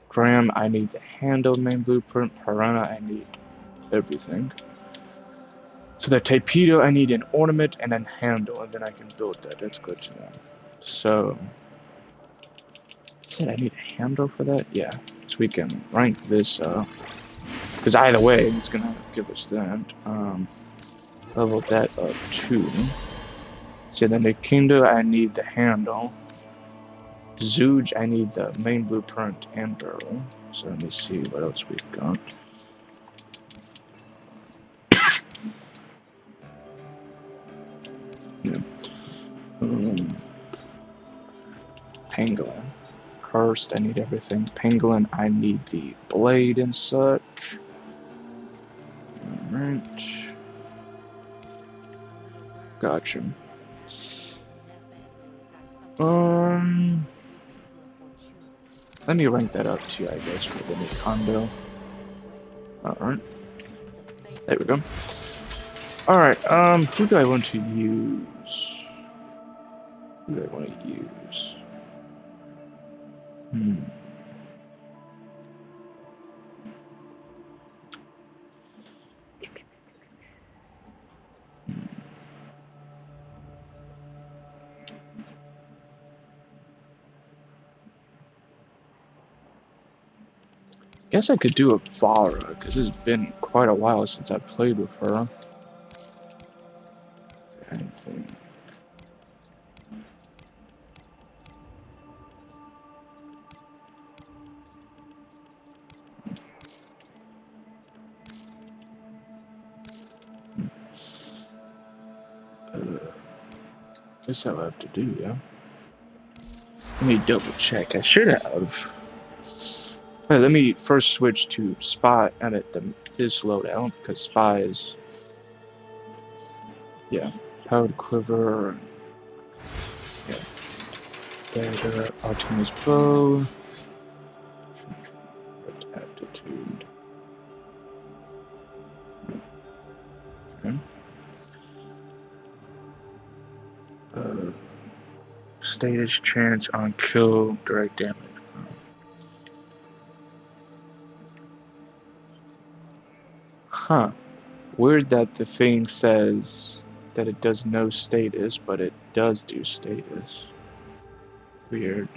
Speaker 15: Graham, I need the handle main blueprint. Piranha, I need everything. So the torpedo, I need an ornament and a handle, and then I can build that. That's good to know. So, said I need a handle for that? Yeah, so we can rank this up. Because either way, it's gonna give us that. Level that up too. So then the Kingdom, I need the handle. Zuge, I need the main blueprint and barrel. So let me see what else we've got. Yeah. Pangolin. First, I need everything. Pangolin, I need the blade and such. Alright. Gotcha. Let me rank that up too, I guess, for the new condo. Alright. There we go. Alright, who do I want to use? Who do I want to use? Guess I could do a Vara, because it's been quite a while since I played with her. That's all I have to do, yeah. Let me double check. I should have. Alright, let me first switch to Spy and at this loadout, because Spy is. Yeah. Powered Quiver. Yeah. Dagger, Optimus Bow. Aptitude. Okay. Status chance on kill, direct damage. Huh. Weird that the thing says that it does no status, but it does do status. Weird.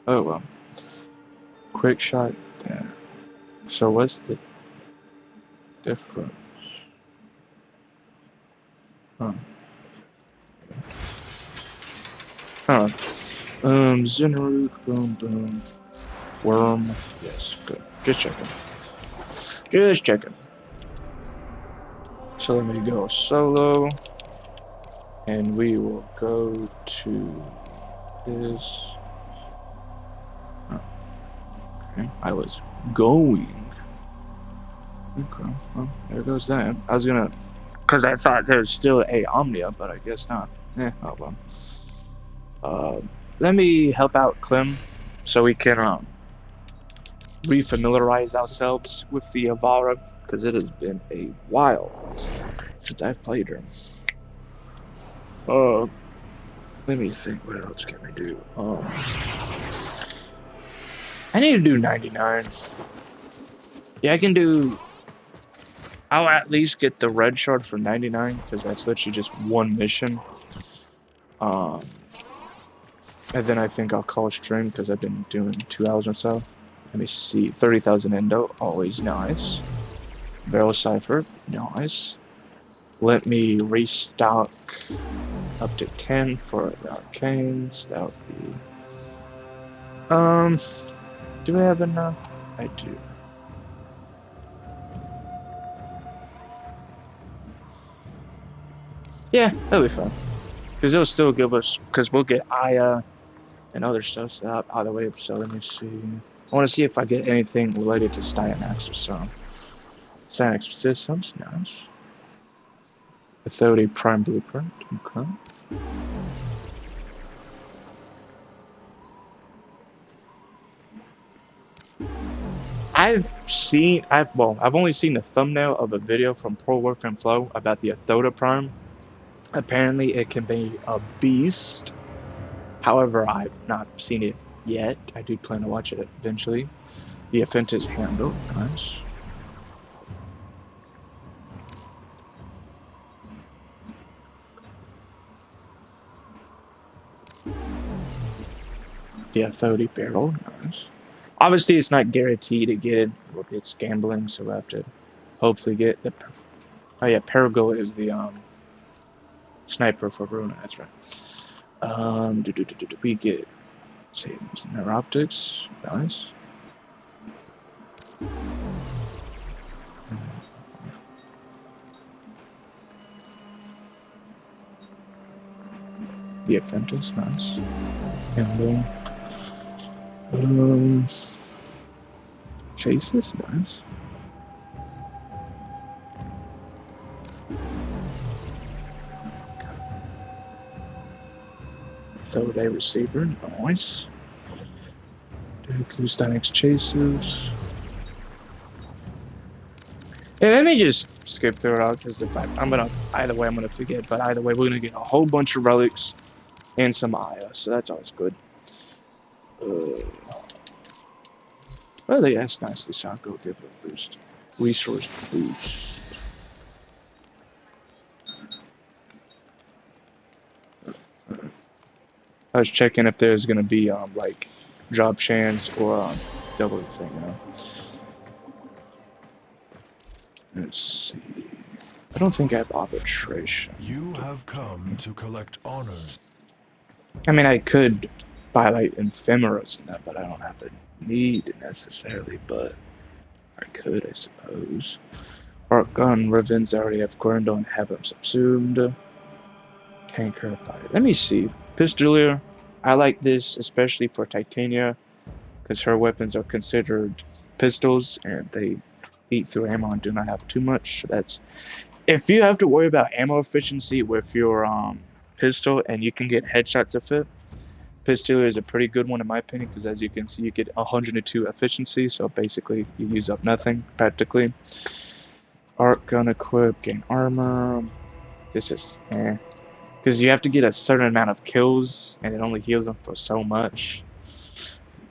Speaker 15: Oh well. Quick shot there. So what's the difference? Huh. Huh. Zinaruk, boom, boom. Worm. Yes, good. Just checking. Just checking. So let me go solo. And we will go to this. Oh. Okay. I was going. Okay. Well, there goes that. I was gonna. Because I thought there was still a Omnia, but I guess not. Oh well. Let me help out Clem so we can refamiliarize ourselves with the Avara, because it has been a while since I've played her. Let me think, what else can we do? I need to do 99. Yeah, I can do. I'll at least get the red shard for 99, because that's literally just one mission. And then I think I'll call a stream because I've been doing 2 hours or so. Let me see. 30,000 endo, always nice. Barrel cipher, nice. Let me restock up to 10 for the arcanes. That would be. Do I have enough? I do. Yeah, that'll be fun. Because it'll still give us. Because we'll get Aya and other stuff so out of the way. So let me see. I want to see if I get anything related to Styanax or so. Styanax systems, nice. Authority Prime Blueprint, okay. I've only seen the thumbnail of a video from Pro Warframe Flow about the Authority Prime. Apparently it can be a beast. However, I've not seen it yet. I do plan to watch it eventually. The Aphentis handle, nice. The Authority barrel, nice. Obviously, it's not guaranteed to get it. It's gambling, so we'll have to hopefully get the. Oh yeah, Perigo is the sniper for Runa. That's right. We get Neuroptics, nice. The Apprentice, nice. And Chases, nice. Third day receiver, nice. Dooku's Dynex Chasers. Yeah, let me just skip through it all because if I'm gonna either way I'm gonna forget, but either way we're gonna get a whole bunch of relics and some Aya, so that's always good. Well, that's nice. The Sanko give a boost. Resource boost. I was checking if there's gonna be like drop chance or double thing, you know. Let's see. I don't think I have arbitration.
Speaker 13: You have come to collect honors.
Speaker 15: I mean, I could buy like ephemeras and that, but I don't have the need necessarily. But I could, I suppose. Arc gun, Ravens already have Gorndo and have them subsumed. Tanker pilot. Let me see. Pistolier. I like this especially for Titania because her weapons are considered pistols and they eat through ammo and do not have too much. So that's if you have to worry about ammo efficiency with your pistol and you can get headshots of it. Pistolier is a pretty good one in my opinion because as you can see you get 102 efficiency, so basically you use up nothing practically. Arc gun equip, gain armor. This is because you have to get a certain amount of kills and it only heals them for so much.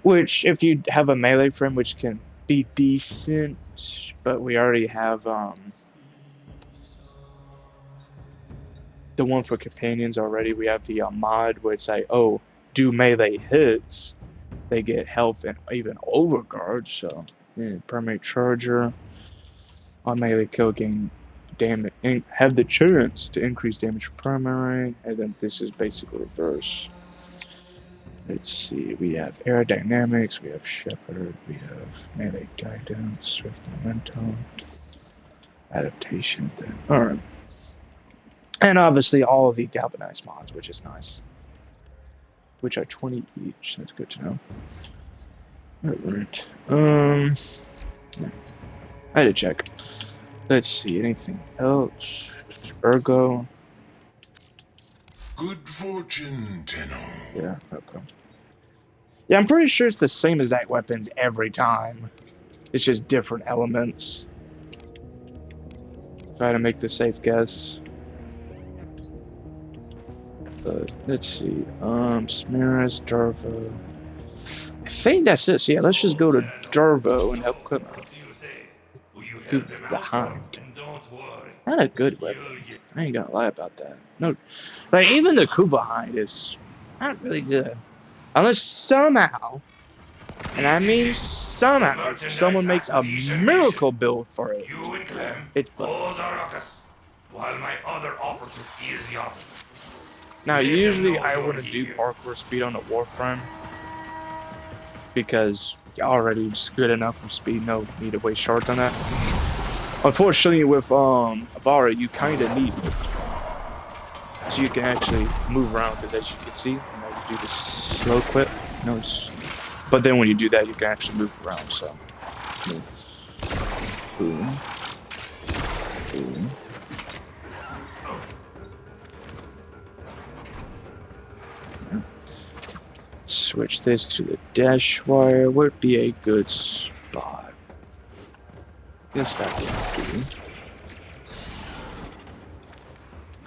Speaker 15: Which if you have a melee frame which can be decent, but we already have the one for companions already. We have the mod where it's like, oh, do melee hits, they get health and even overguard. So, yeah, primary charger on melee kill gain damage and have the chance to increase damage for primary, and then this is basically reverse. Let's see, we have aerodynamics, we have shepherd, we have melee guidance, swift momentum, adaptation. Alright. And obviously all of the galvanized mods, which is nice. Which are 20 each. That's good to know. Alright. I had to check. Let's see, anything else? Ergo.
Speaker 13: Good fortune, Tenno.
Speaker 15: Yeah, okay. Yeah, I'm pretty sure it's the same exact weapons every time. It's just different elements. Try to make the safe guess. Let's see. Smiris, Darvo. I think that's it. So yeah, let's just go to Darvo and help Clip behind. Not a good weapon. I ain't gonna lie about that. No, like even the coup behind is not really good. Unless somehow, and I mean somehow, someone makes a miracle build for it. It's
Speaker 1: while my other operative is the opposite.
Speaker 15: Now, usually I wouldn't do parkour speed on a Warframe because already it's good enough for speed. No need to waste shards on that. Unfortunately, with Avara, you kind of need it. So you can actually move around because as you can see, you do this slow clip. But then when you do that, you can actually move around. So, boom, boom. Switch this to the dash wire. Would be a good spot. Guess that would do.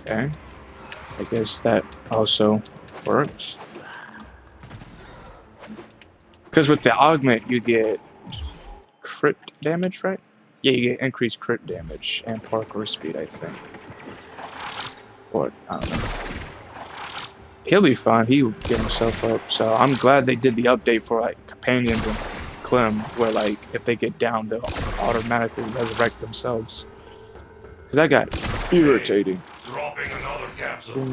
Speaker 15: Okay. I guess that also works. Because with the augment, you get crit damage, right? Yeah, you get increased crit damage and parkour speed, I think. Or, I don't know. He'll be fine. He'll get himself up. So I'm glad they did the update for like companions and Clem, where like if they get down, they'll automatically resurrect themselves. Cause that got irritating.
Speaker 1: Dropping another capsule.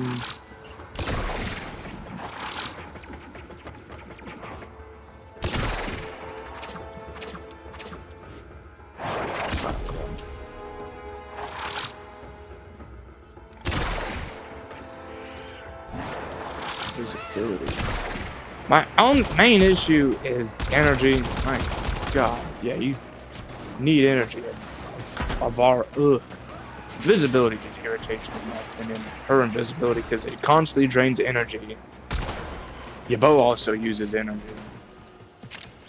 Speaker 15: My own main issue is energy. My God, yeah, you need energy. Ugh. Visibility just irritates me, in my opinion. Her invisibility, because it constantly drains energy. Your bow also uses energy.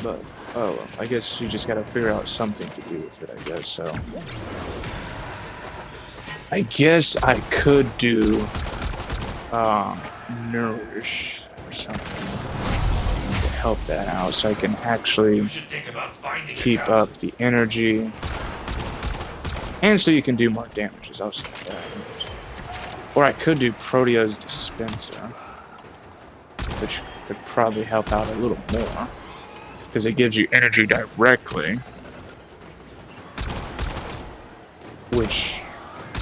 Speaker 15: But, oh well, I guess you just gotta figure out something to do with it, I guess, so. I guess I could do, Nourish or something to help that out, so I can actually keep up the energy. And so you can do more damage, is also that. Or I could do Protea's Dispenser, which could probably help out a little more, because it gives you energy directly, which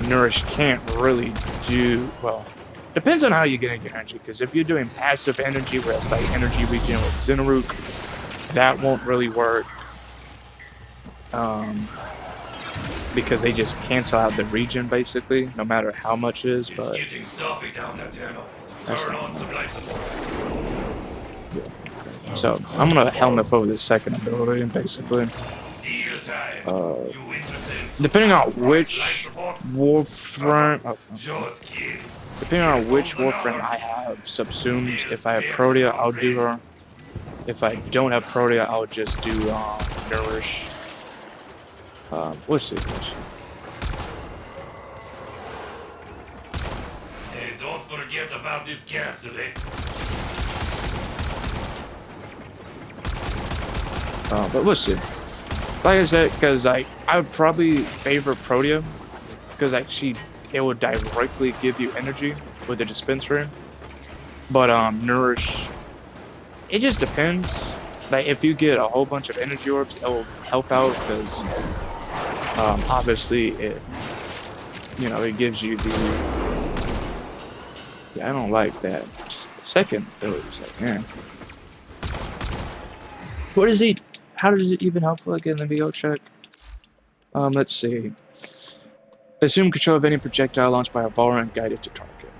Speaker 15: Nourish can't really do. Well, depends on how you're getting your energy, because if you're doing passive energy, where it's like energy regen with Zinaruk, that won't really work. because they just cancel out the region basically, no matter how much it is. But
Speaker 1: Getting stuffy down there, Dano.
Speaker 15: that's
Speaker 1: Turn
Speaker 15: not
Speaker 1: on some life support.
Speaker 15: so I'm gonna helmet for the second ability, basically.
Speaker 1: Deal time.
Speaker 15: Depending on which Warframe, depending on which Warframe I have subsumed, if I have Protea, I'll do her. If I don't have Protea, I'll just do Nourish. We'll see.
Speaker 1: Hey, don't forget about this capsule, eh?
Speaker 15: But we'll see. Like I said, because I would probably favor Protea, because it will directly give you energy with the dispenser. But Nourish, it just depends. Like if you get a whole bunch of energy orbs, it will help out because obviously it gives you the. Yeah, I don't like that second ability. Like, man, what is he? How does it even help again? Let me go check. Let's see. Assume control of any projectile launched by a Valor and guide it to target.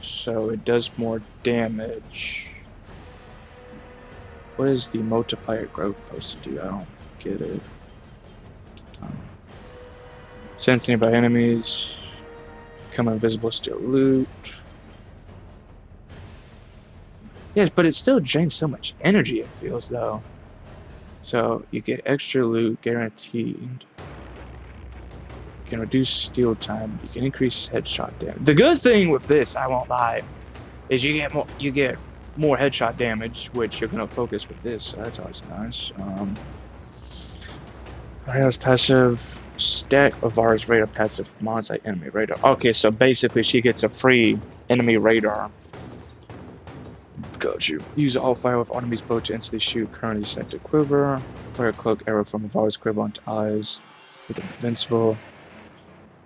Speaker 15: So it does more damage. What is the multiplier growth supposed to do? I don't get it. Sense nearby enemies. Become invisible, steal loot. Yes, but it still drains so much energy, it feels, though. So you get extra loot guaranteed. You can reduce steal time. You can increase headshot damage. The good thing with this, I won't lie, is you get more headshot damage, which you're gonna focus with this. So that's always nice. Rada's passive stack of Vara's radar passive monosite enemy radar. Okay, so basically she gets a free enemy radar. Got you. Use all fire with enemy's bow to instantly shoot currently selected quiver. Fire cloak arrow from Vara's quiver onto eyes. With invincible.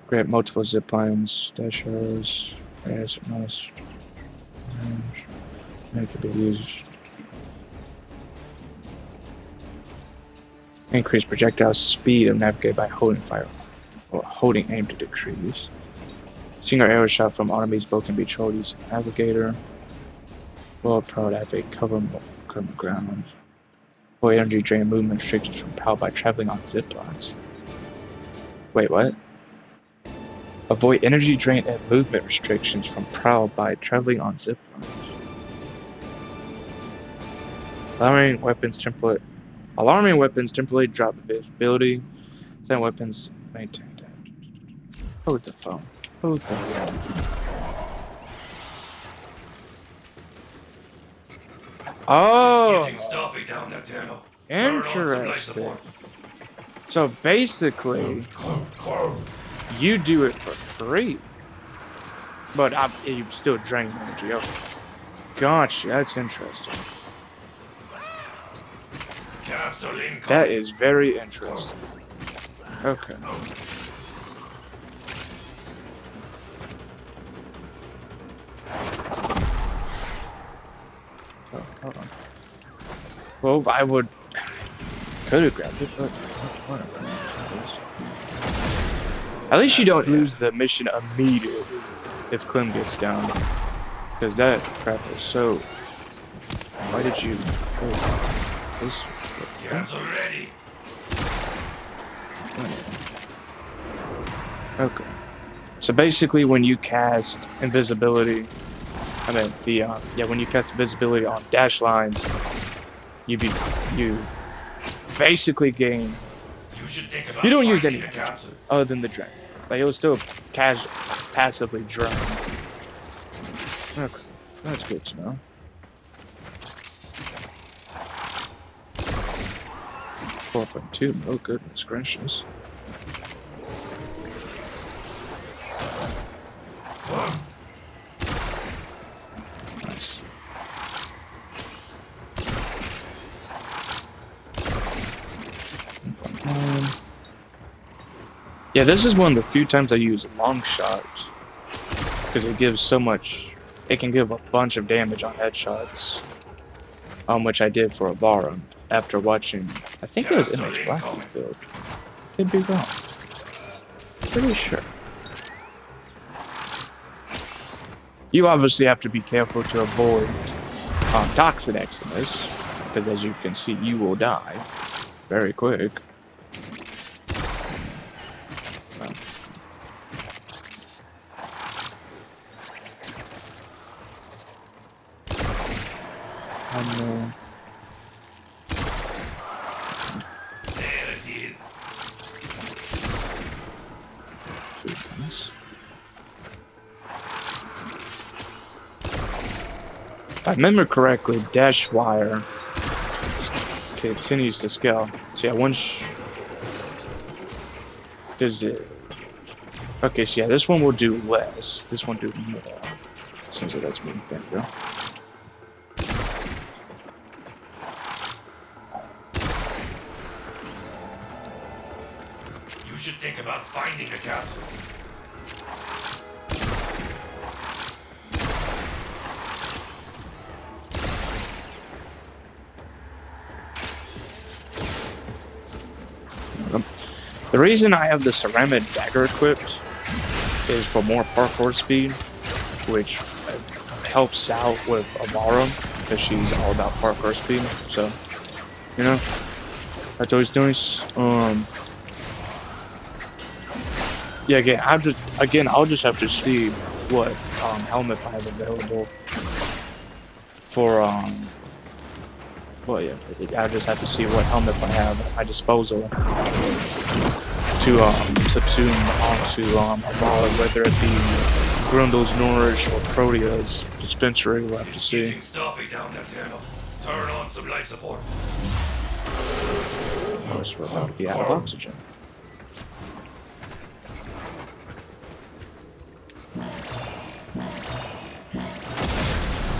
Speaker 15: Grant multiple zip lines. Dash arrows. Yes, nice. Make it be used. Increase projectile speed of navigate by holding fire or holding aim to decrease. Single arrow shot from enemy's bow can be controlled using navigator. Well, pro navigate cover ground. Avoid energy drain movement restrictions from POW by traveling on zip lines. Wait, what? Avoid energy drain and movement restrictions from POW by traveling on zip lines. Alarming weapons temporarily drop visibility. Then weapons maintain damage. Hold the phone. Hold the phone. Oh, interesting. So basically, you do it for free, but you still drain energy. Okay, gotcha. That's interesting. That is very interesting. Okay. Oh, hold on. Well, I could have grabbed it, but whatever. At least you don't lose the mission immediately if Clem gets down, because that crap is so. Why did you? Oh, this.
Speaker 1: Cancel ready.
Speaker 15: Okay. So basically, when you cast invisibility, when you cast invisibility on dash lines, you basically gain. You don't use any other than the drain. Like it will still passively drain. Okay, that's good to know. 4.2, oh goodness gracious. Nice. Yeah, this is one of the few times I use long shot because it gives so much. It can give a bunch of damage on headshots, which I did for Avara after watching. I think it was MH Blackie's build. Could be wrong. Pretty sure. You obviously have to be careful to avoid toxin Eximus, because as you can see, you will die very quick.
Speaker 1: There it is.
Speaker 15: If I remember correctly, dash wire continues to scale. So yeah, once does it? Okay, so yeah, this one will do less. This one do more. Seems like that's me. There we go.
Speaker 1: You should think about finding a capsule.
Speaker 15: The reason I have the ceramic dagger equipped is for more parkour speed, which helps out with Amara, because she's all about parkour speed. So, you know, that's always nice. Yeah, again, I'll just have to see what helmet I have available for well, yeah, I just have to see what helmet I have at my disposal to subsume onto Amara, whether it be Grundle's Nourish or Protea's dispensary. We'll have to see.
Speaker 1: Getting stuffy down that tunnel. Turn on some life support.
Speaker 15: Of course, we're about to be out of oxygen.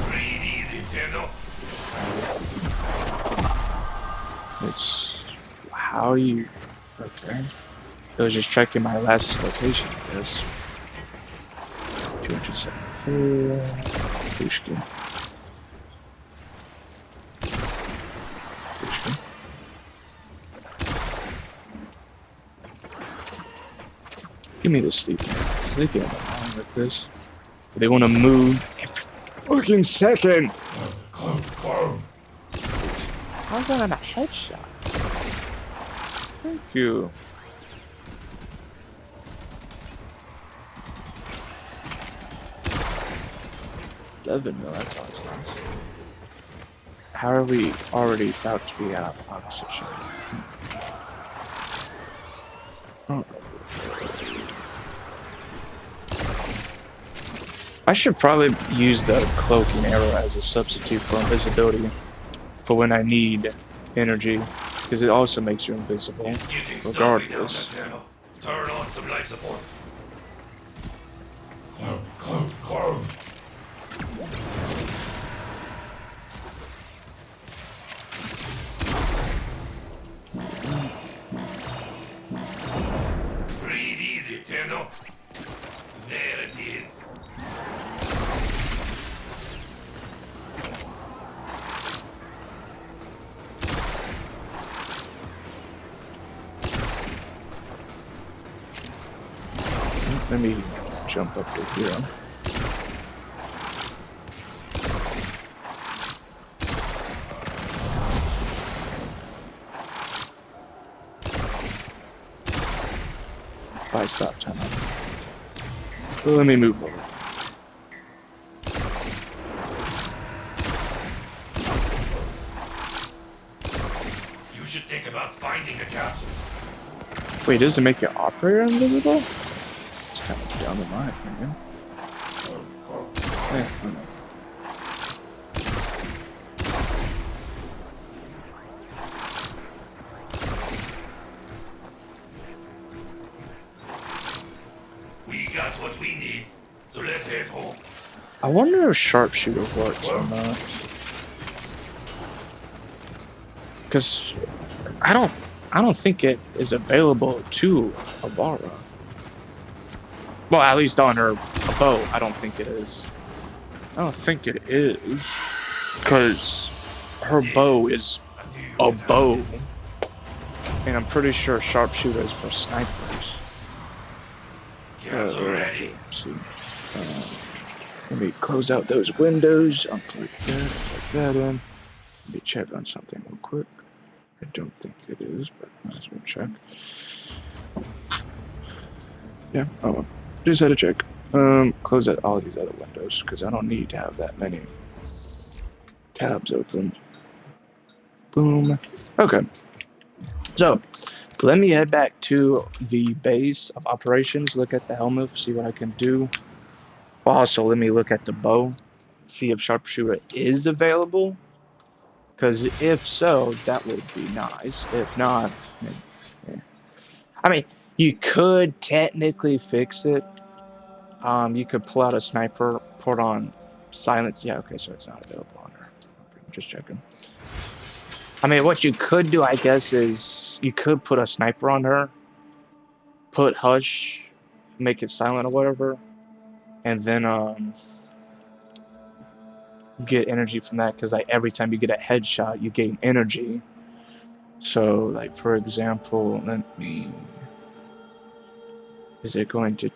Speaker 1: Breathe easy, Tendo.
Speaker 15: It's how you. Okay. I was just checking my last location, I guess. 274. Pushkin. Pushkin. Give me this sleep. They get along with this. They want to move every fucking second. I got a headshot. Thank you. $11 mil, that's awesome. How are we already about to be out of oxygen? Oh. I should probably use the cloaking arrow as a substitute for invisibility for when I need energy, because it also makes you invisible, regardless.
Speaker 1: Turn on some life support. Breathe easy, Tendo. There it is.
Speaker 15: Let me jump up to here. By stop time. Well, let me move over.
Speaker 1: You should think about finding a capsule.
Speaker 15: Wait, does it make your operator invisible? It's kind of dumb in my opinion.
Speaker 1: We got what we need, so let's head home.
Speaker 15: I wonder if sharpshooter works or not. Because I don't think it is available to Abara. Well, at least on her bow, I don't think it is. I don't think it is. Because her bow is a bow. And I'm pretty sure sharpshooter is for snipers.
Speaker 1: Cabs are ready.
Speaker 15: See. Let me close out those windows. I'll put that in. Let me check on something real quick. I don't think it is, but might as well check. Yeah, oh well. Just had to check. Close out all these other windows, because I don't need to have that many tabs open. Boom. Okay. So, let me head back to the base of operations, look at the helmet, see what I can do. Also, let me look at the bow, see if sharpshooter is available. Because if so, that would be nice. If not, then, yeah. I mean, you could technically fix it. You could pull out a sniper, put on silence. Yeah, okay, so it's not available on her. Okay, just checking. I mean, what you could do, I guess, is you could put a sniper on her, put hush, make it silent or whatever, and then get energy from that, because like every time you get a headshot, you gain energy. So, like for example, let me. Is it going to?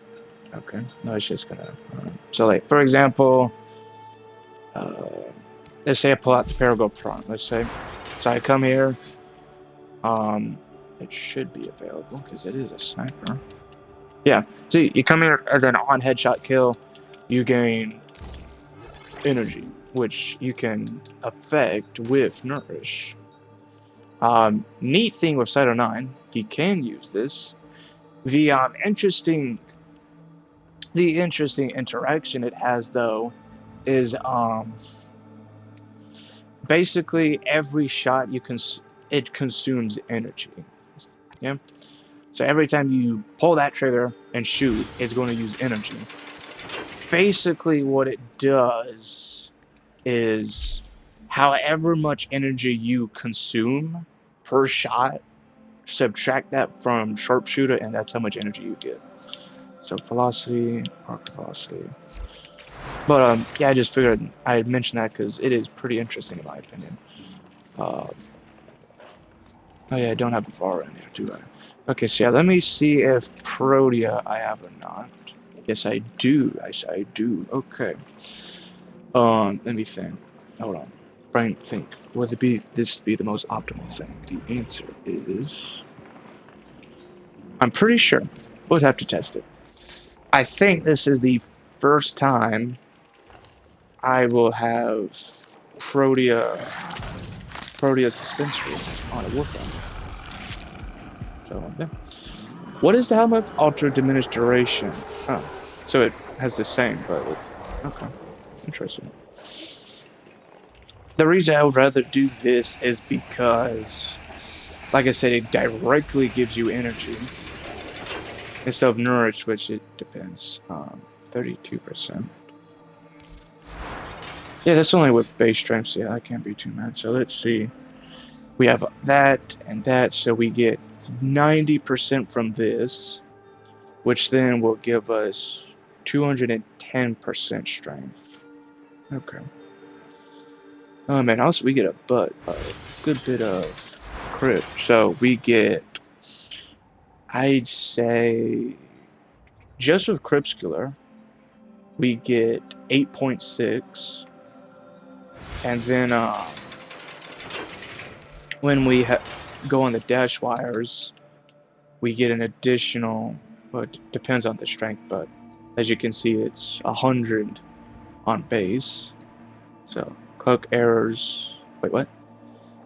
Speaker 15: Okay, no, it's just gonna. So, like for example, let's say I pull out the Parago Prawn. Let's say, so I come here. It should be available because it is a sniper. Yeah. See, you come here as an on headshot kill, you gain energy, which you can affect with Nourish. Neat thing with Cyto 9, you can use this. The interesting interaction it has though is basically every shot it consumes energy. Yeah. So every time you pull that trigger and shoot, it's going to use energy. Basically, what it does is however much energy you consume per shot, subtract that from sharpshooter, and that's how much energy you get. So velocity, arc velocity. But yeah, I just figured I'd mention that because it is pretty interesting in my opinion. Oh yeah, I don't have a VAR in here, do I? Okay, so yeah, let me see if Protea I have or not. Yes, I do. I do. Okay. Let me think. Hold on. Brain, think. Would this be the most optimal thing? The answer is... I'm pretty sure. We'll have to test it. I think this is the first time I will have Protea dispensary on a Warframe. So, yeah. What is the helmet? Ultra diminished duration. Oh, so it has the same, but okay, interesting. The reason I would rather do this is because, like I said, it directly gives you energy instead of nourish, which it depends. 32%. Yeah, that's only with base strength. So yeah, I can't be too mad. So let's see. We have that and that, so we get 90% from this, which then will give us 210% strength. Okay. And also we get a good bit of crit. So we get, I'd say, just with Crepuscular, we get 8.6, and then when we go on the dash wires, we get an additional, well, it depends on the strength, but as you can see, it's 100 on base. So, cloak arrows, wait, what?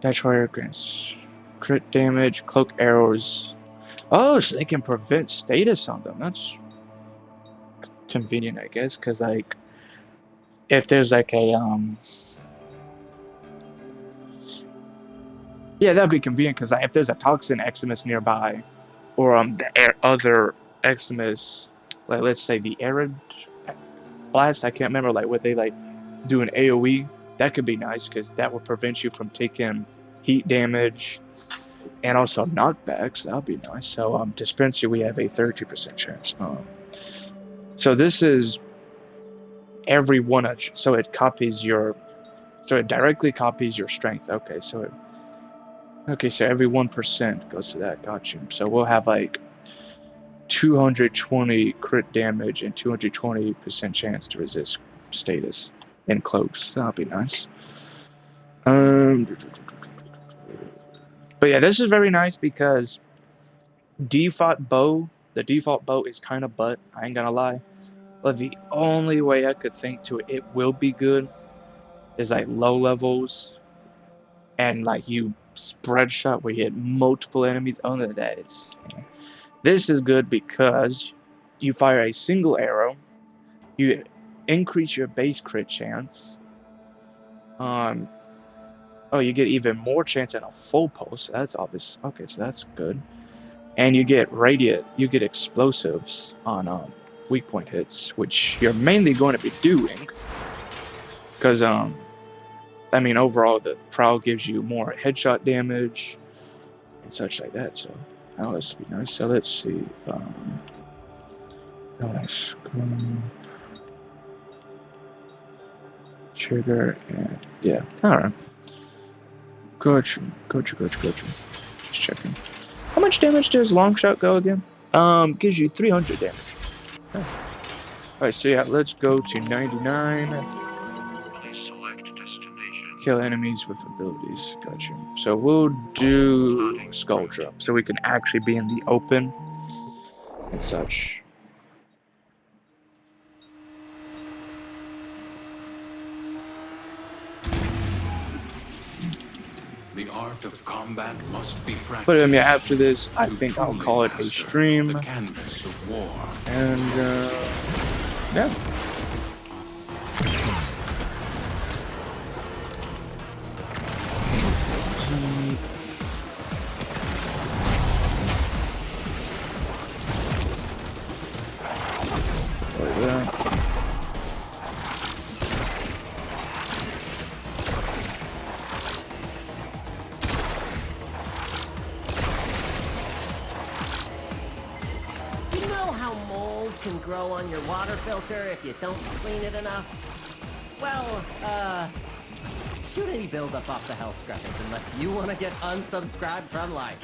Speaker 15: Dash wire grants crit damage, cloak arrows. Oh, so they can prevent status on them. That's convenient, I guess, because, like, if there's, like, a, yeah, that'd be convenient, because if there's a Toxin Eximus nearby, or the other Eximus, like let's say the Arid Blast, I can't remember like what they like do an AoE, that could be nice because that will prevent you from taking heat damage and also knockbacks. That would be nice. So Dispenser, we have a 32% chance. So this is every one, so it copies your, so it directly copies your strength. Okay, so Okay, so every 1% goes to that. Got you. So we'll have like 220 crit damage and 220% chance to resist status and cloaks. That'll be nice. But yeah, this is very nice because the default bow is kind of butt. I ain't gonna lie. But the only way I could think to it will be good is like low levels and like you spread shot where you hit multiple enemies. Other than that, this is good because you fire a single arrow, you increase your base crit chance. You get even more chance in a full pulse. That's obvious. Okay, so that's good. And you get explosives on weak point hits, which you're mainly going to be doing because overall the prowl gives you more headshot damage and such like that. So that would be nice. So let's see. Trigger and yeah. All right. Gotcha. Just checking. How much damage does long shot go again? Gives you 300 damage. Oh. Alright, so yeah, let's go to 99. Kill enemies with abilities. Gotcha. So we'll do Skull Drop, so we can actually be in the open and such.
Speaker 4: The art of combat must be practiced.
Speaker 15: But after this, I think I'll call it a stream.
Speaker 4: The canvas of war.
Speaker 15: And yeah.
Speaker 16: Can grow on your water filter if you don't clean it enough. Well, shoot any buildup off the hell scrubbers unless you want to get unsubscribed from life.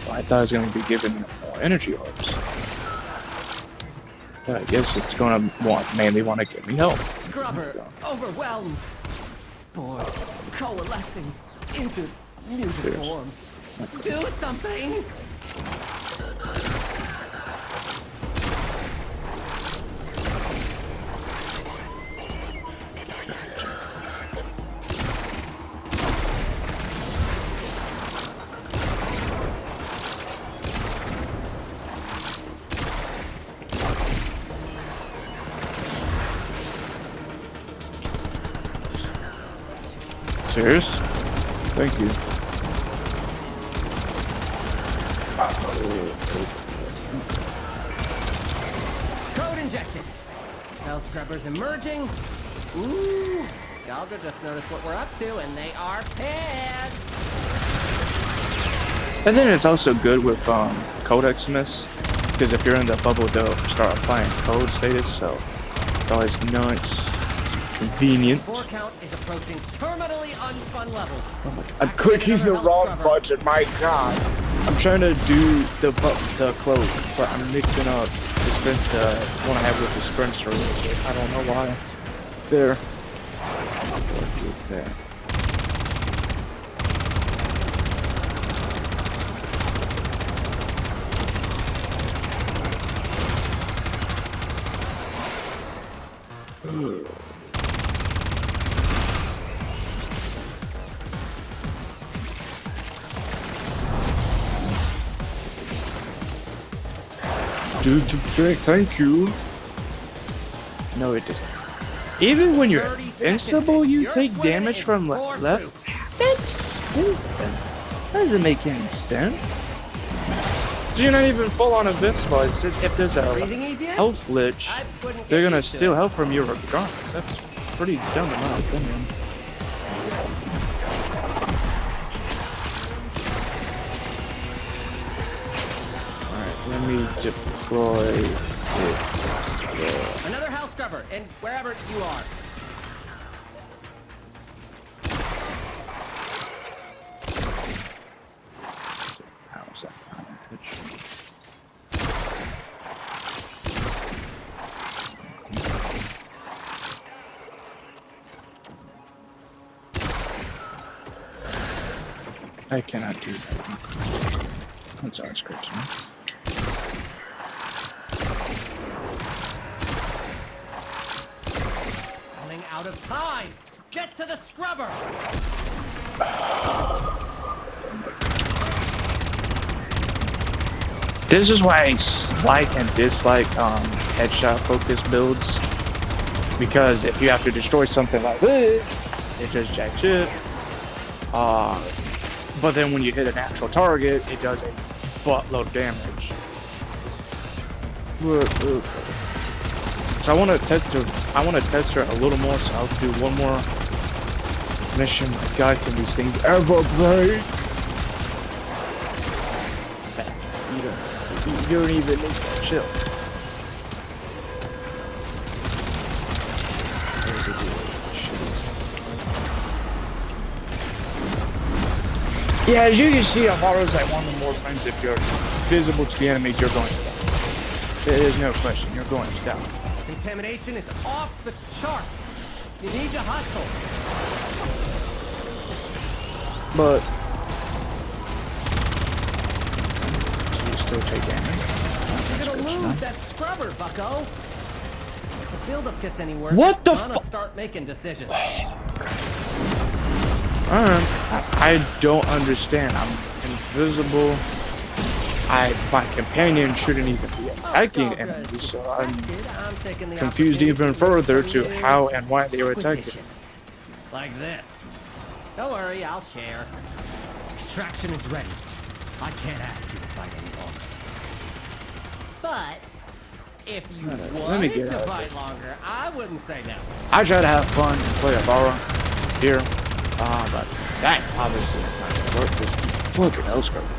Speaker 15: Well, I thought I was going to be given more energy orbs. But I guess it's going to mainly want to give me health.
Speaker 16: Scrubber, overwhelmed. Spores coalescing into mutant form. Do something!
Speaker 15: Cheers. Thank you.
Speaker 16: Code injected. Hell scrubbers emerging. Ooh. Scaldra just noticed what we're up to, and they are pants.
Speaker 15: I think it's also good with Codeximus, because if you're in the bubble, they'll start applying code status, so it's always nice. Convenient.
Speaker 16: Core count is approaching terminally unfun levels.
Speaker 15: Oh my God. I'm clicking the wrong button, my God. I'm trying to do the cloak, but I'm mixing up the one I have with the Sprinter. I don't know why. There. There. Dude, thank you. No, it doesn't. Even when you're invincible, you take damage from left. That's stupid. That doesn't make any sense. So you're not even full on invincible. It's just if there's a health glitch, they're gonna steal health from you regardless. That's pretty dumb in my opinion. Let me deploy it.
Speaker 16: Another hell scrubber, and wherever you are.
Speaker 15: I cannot do that. That sounds great to me.
Speaker 16: Running out of time! Get to the scrubber!
Speaker 15: This is why I like and dislike headshot focused builds. Because if you have to destroy something like this, it just jack shit. But then when you hit an actual target, it does a buttload of damage. So I want to test her a little more. So I'll do one more mission. My God, can these things ever break? You don't even need to chill. Yeah, as you can see, Amaro's like one of the more friends. If you're visible to the enemies, you're going to die. There's no question, you're going to die.
Speaker 16: Contamination is off the charts. You need to hustle.
Speaker 15: But you still take damage.
Speaker 16: You're gonna lose that scrubber, bucko. If the buildup gets any worse,
Speaker 15: What the
Speaker 16: fuck? Start making decisions.
Speaker 15: I don't understand. I'm invisible. My companion shouldn't even be attacking enemies, so I'm confused even further to how and why they were attacking.
Speaker 16: Like this. Don't worry, I'll share. Extraction is ready. I can't ask you to fight any longer. But if you wanted to fight longer, I wouldn't say no.
Speaker 15: I try to have fun and play a borrow here, but that obviously is not gonna work. This fucking hellscope.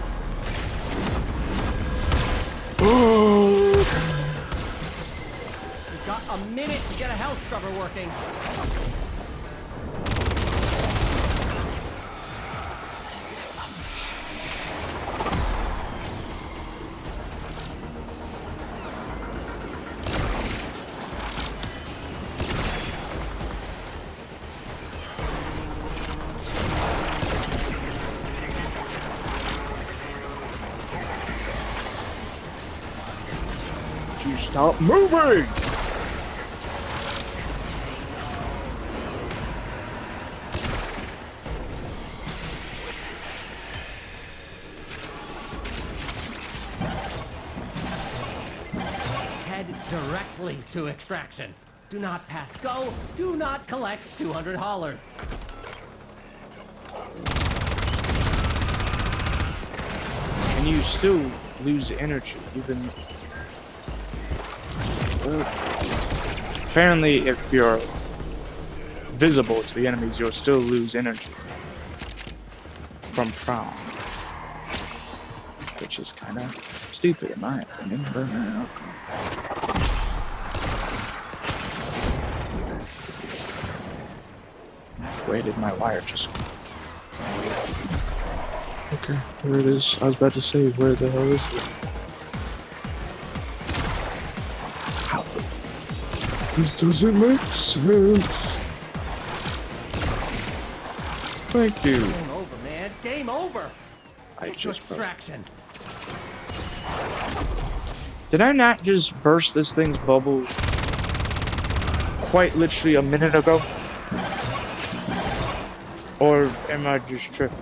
Speaker 16: You've got a minute to get a health scrubber working.
Speaker 15: Stop moving!
Speaker 16: Head directly to extraction. Do not pass go. Do not collect $200.
Speaker 15: And you still lose energy, even. Apparently, if you're visible to the enemies, you'll still lose energy from prone, which is kind of stupid in my opinion. But where did my wire just go? Okay, there it is. I was about to say, where the hell is it? This doesn't make sense. Thank you.
Speaker 16: Game over, man. Game over.
Speaker 15: I just
Speaker 16: extraction.
Speaker 15: Did I not just burst this thing's bubble quite literally a minute ago? Or am I just tripping?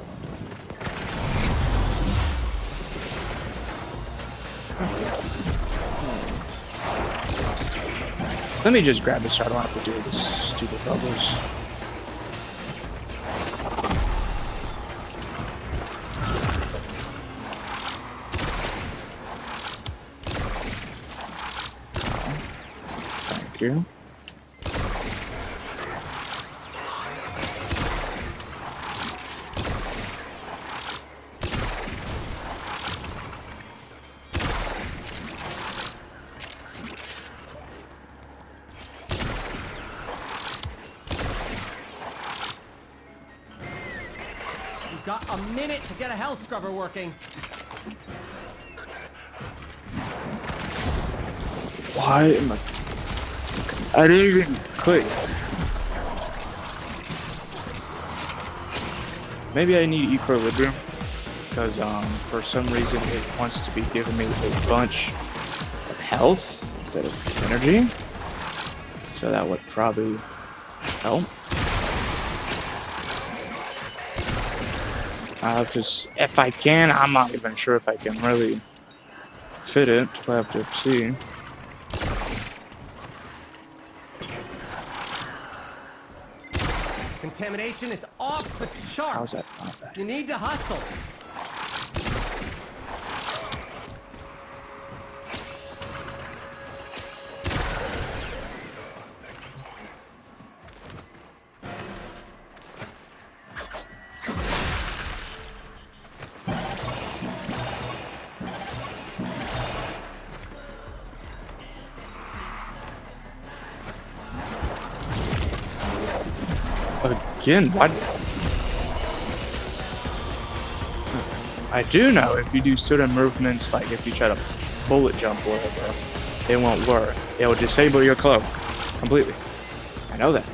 Speaker 15: Let me just grab it so I don't have to do this stupid bubbles. Thank you.
Speaker 16: Got a minute to get a health scrubber working.
Speaker 15: Why am I didn't even click. Maybe I need equilibrium. because for some reason it wants to be giving me a bunch of health instead of energy. So that would probably help. Just if I can, I'm not even sure if I can really fit it. We'll have to see.
Speaker 16: Contamination is off the charts.
Speaker 15: How's that not bad?
Speaker 16: You need to hustle.
Speaker 15: Again, what? I do know if you do certain movements, like if you try to bullet jump or whatever, it won't work. It will disable your cloak completely. I know that.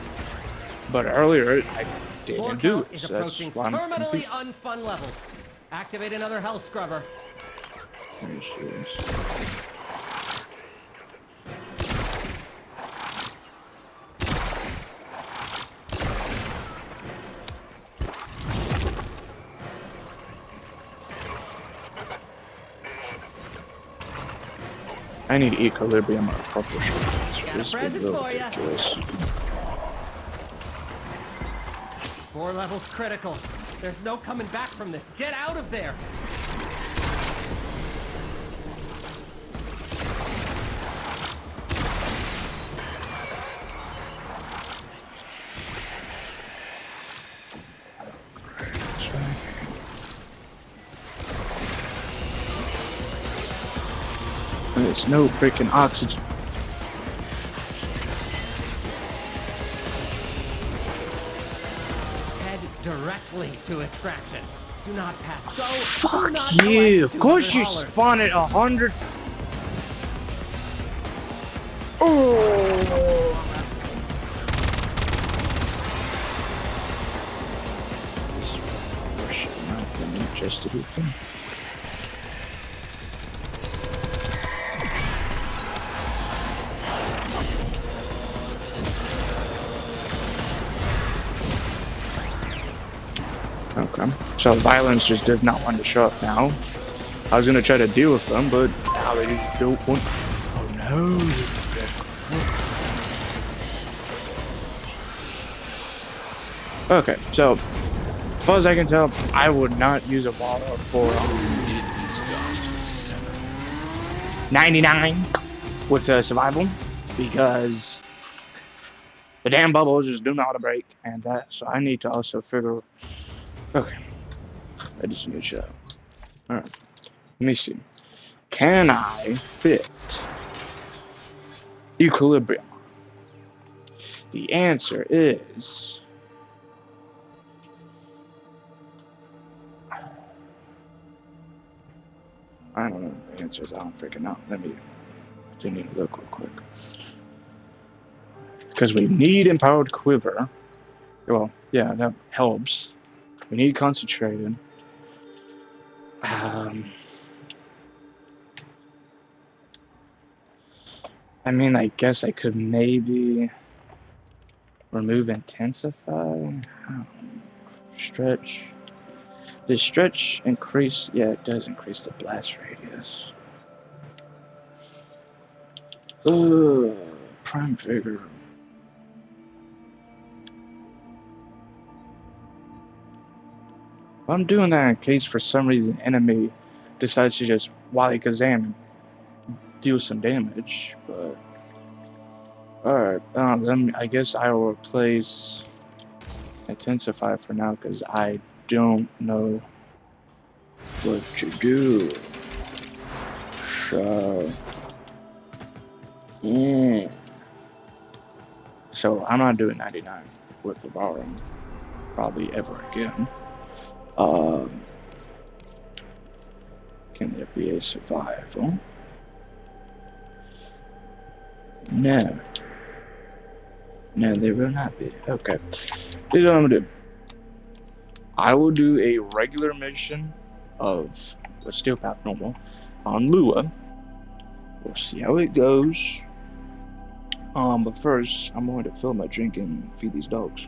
Speaker 15: But earlier, I didn't do it.
Speaker 16: Is
Speaker 15: So that's
Speaker 16: approaching
Speaker 15: why I'm
Speaker 16: terminally
Speaker 15: confused.
Speaker 16: unfun levels. Activate another health scrubber.
Speaker 15: Are you serious? I need equilibrium or purple shirt.
Speaker 16: Got a present for ya.
Speaker 15: Ridiculous.
Speaker 16: 4 levels critical. There's no coming back from this. Get out of there.
Speaker 15: There's no freaking oxygen.
Speaker 16: Head directly to extraction. Do not pass go.
Speaker 15: Fuck
Speaker 16: Do not
Speaker 15: you!
Speaker 16: collect
Speaker 15: Of course
Speaker 16: 200
Speaker 15: you
Speaker 16: haulers.
Speaker 15: spawn at 100. Oh! Just to do thing. Okay, so violence just does not want to show up now. I was gonna try to deal with them, but now they just don't want. Oh no! Okay, so as far as I can tell, I would not use a wall for 99 with survival because the damn bubbles just do not break, and that. So I need to also figure. Okay, I just need to show. All right, let me see. Can I fit equilibrium? The answer is. I don't know the answers. I don't freaking know. I do need to look real quick. Because we need empowered quiver. Well, yeah, that helps. We need concentrated. I mean, I guess I could maybe remove intensify. Stretch. Does stretch increase? Yeah, it does increase the blast radius. Prime vigor. I'm doing that in case for some reason enemy decides to just Wally Kazam and deal some damage, but alright, I guess I will replace Intensify for now because I don't know what to do. So yeah. So I'm not doing 99 with the borrowing probably ever again. Can there be a survival? No. No, there will not be. Okay. Here's what I'm gonna do. I will do a regular mission of a Steel Path normal on Lua. We'll see how it goes. But first, I'm going to fill my drink and feed these dogs.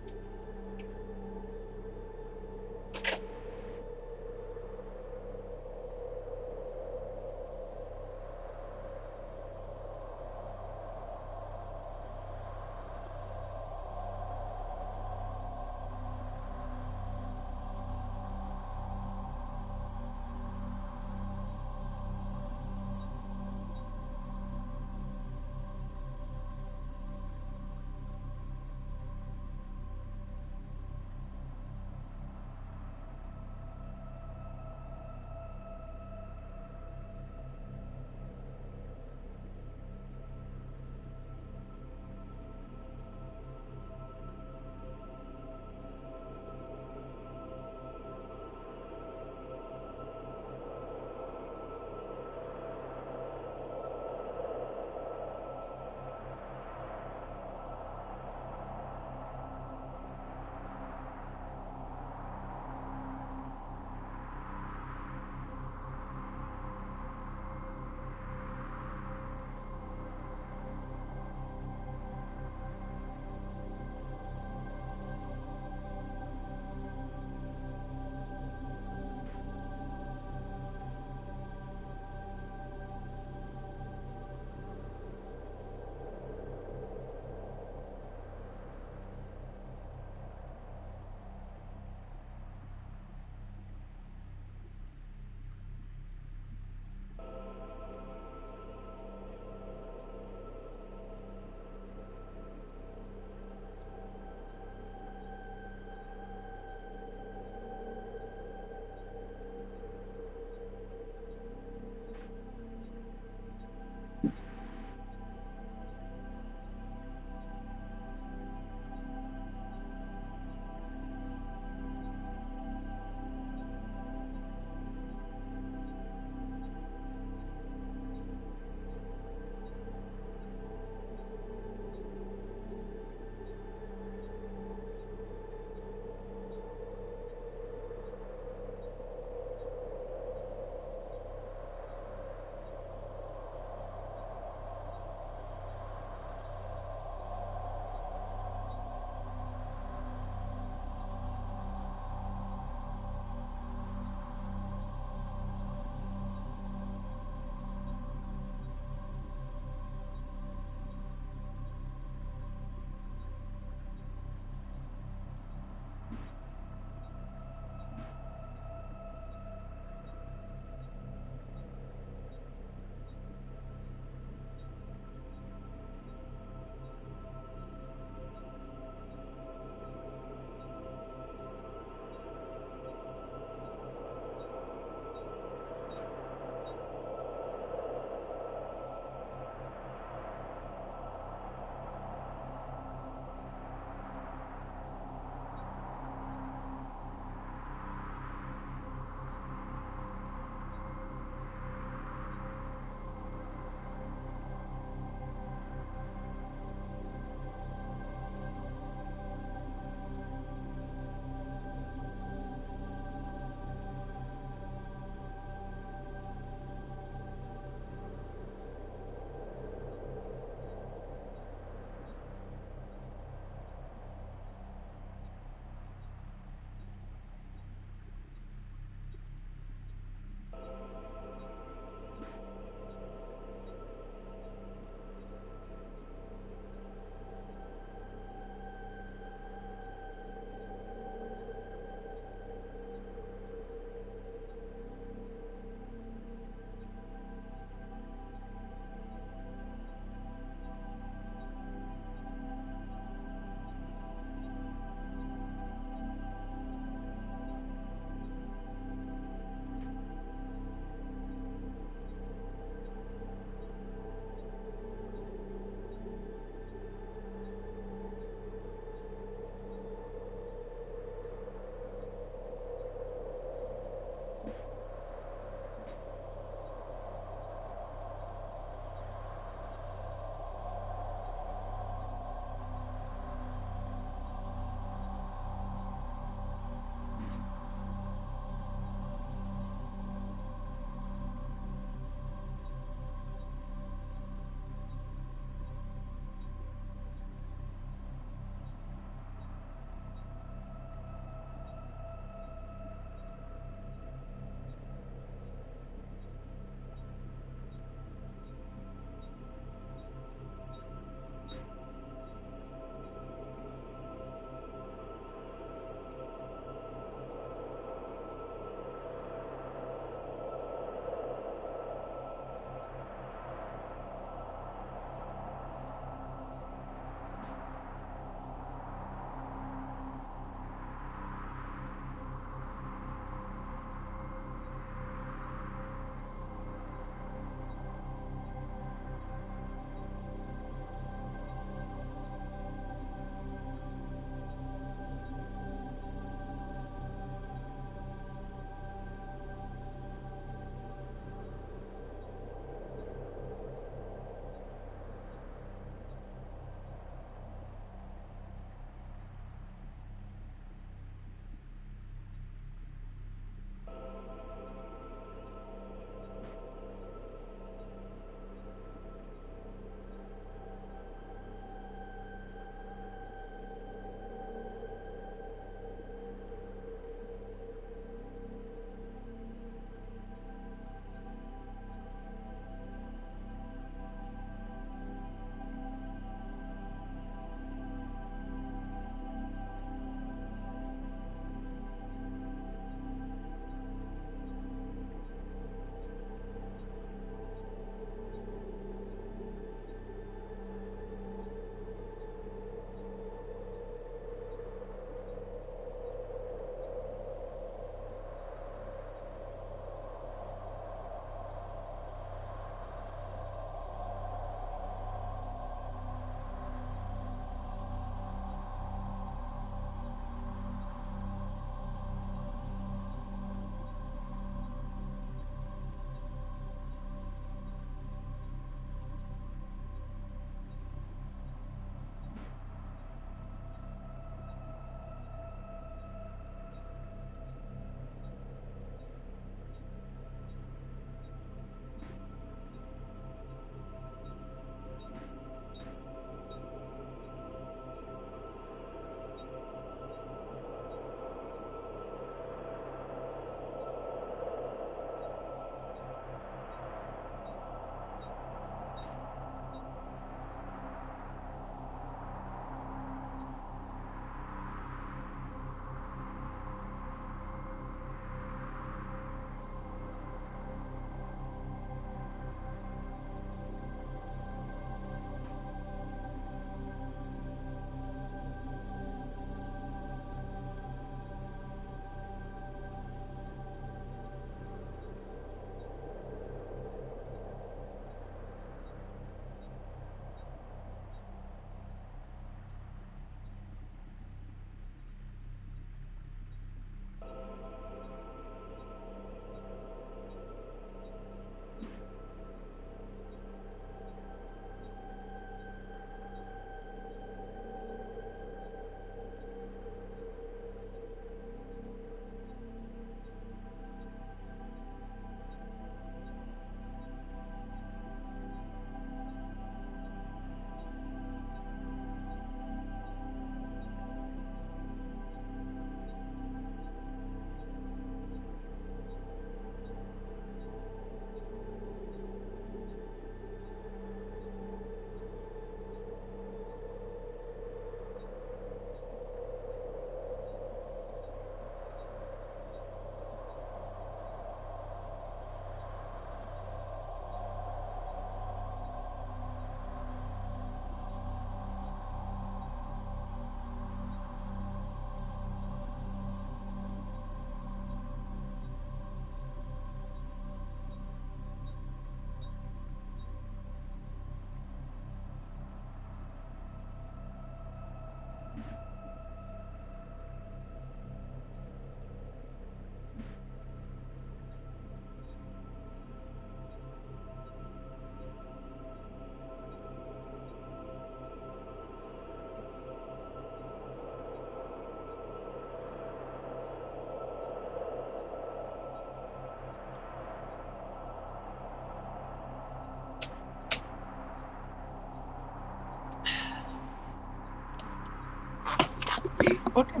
Speaker 15: Okay.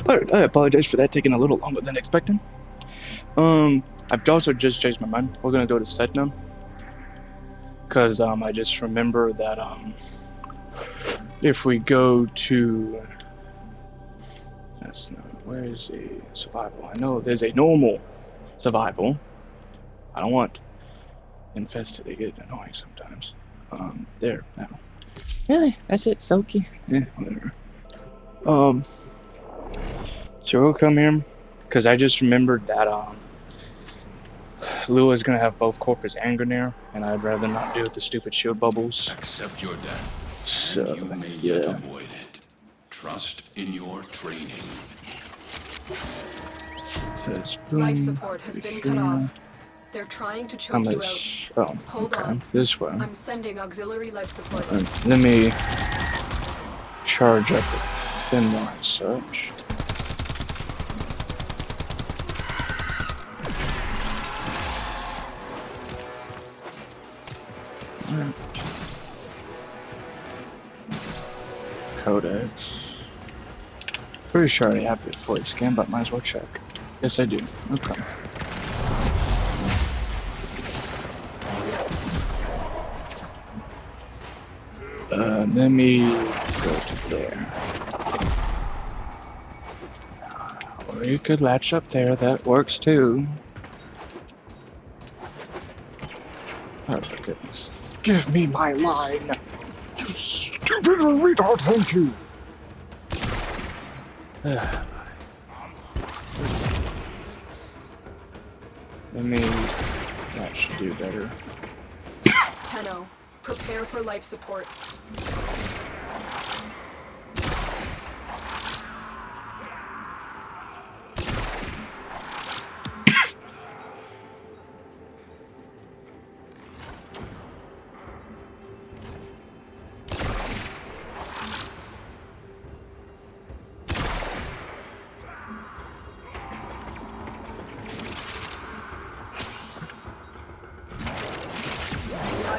Speaker 15: Alright, I apologize for that taking a little longer than expected. I've also just changed my mind. We're gonna go to Setnam. Because, I just remember that, if we go to... That's not... Where is a survival? I know there's a normal survival. I don't want infested. They get annoying sometimes. There, now. Really? That's it, Soki? Yeah, whatever. So we'll come here, because I just remembered that, Lua is gonna have both Corpus and Grenier, and I'd rather not deal with the stupid shield bubbles.
Speaker 4: Accept your death,
Speaker 15: So,
Speaker 4: and you may yet avoid it. Trust in your training.
Speaker 5: Life support has been cut off. They're trying to choke you out.
Speaker 15: Oh,
Speaker 5: Hold
Speaker 15: okay.
Speaker 5: on.
Speaker 15: This way.
Speaker 5: I'm sending auxiliary life support.
Speaker 15: Let me charge up the Finmore and such. Codex. Pretty sure I already have it fully scanned, but might as well check. Yes, I do. Okay. Let me go to there. Or you could latch up there, that works too. Oh, for goodness. Give me my line! You stupid retard, thank you! Let me... That should do better.
Speaker 5: Tenno, prepare for life support.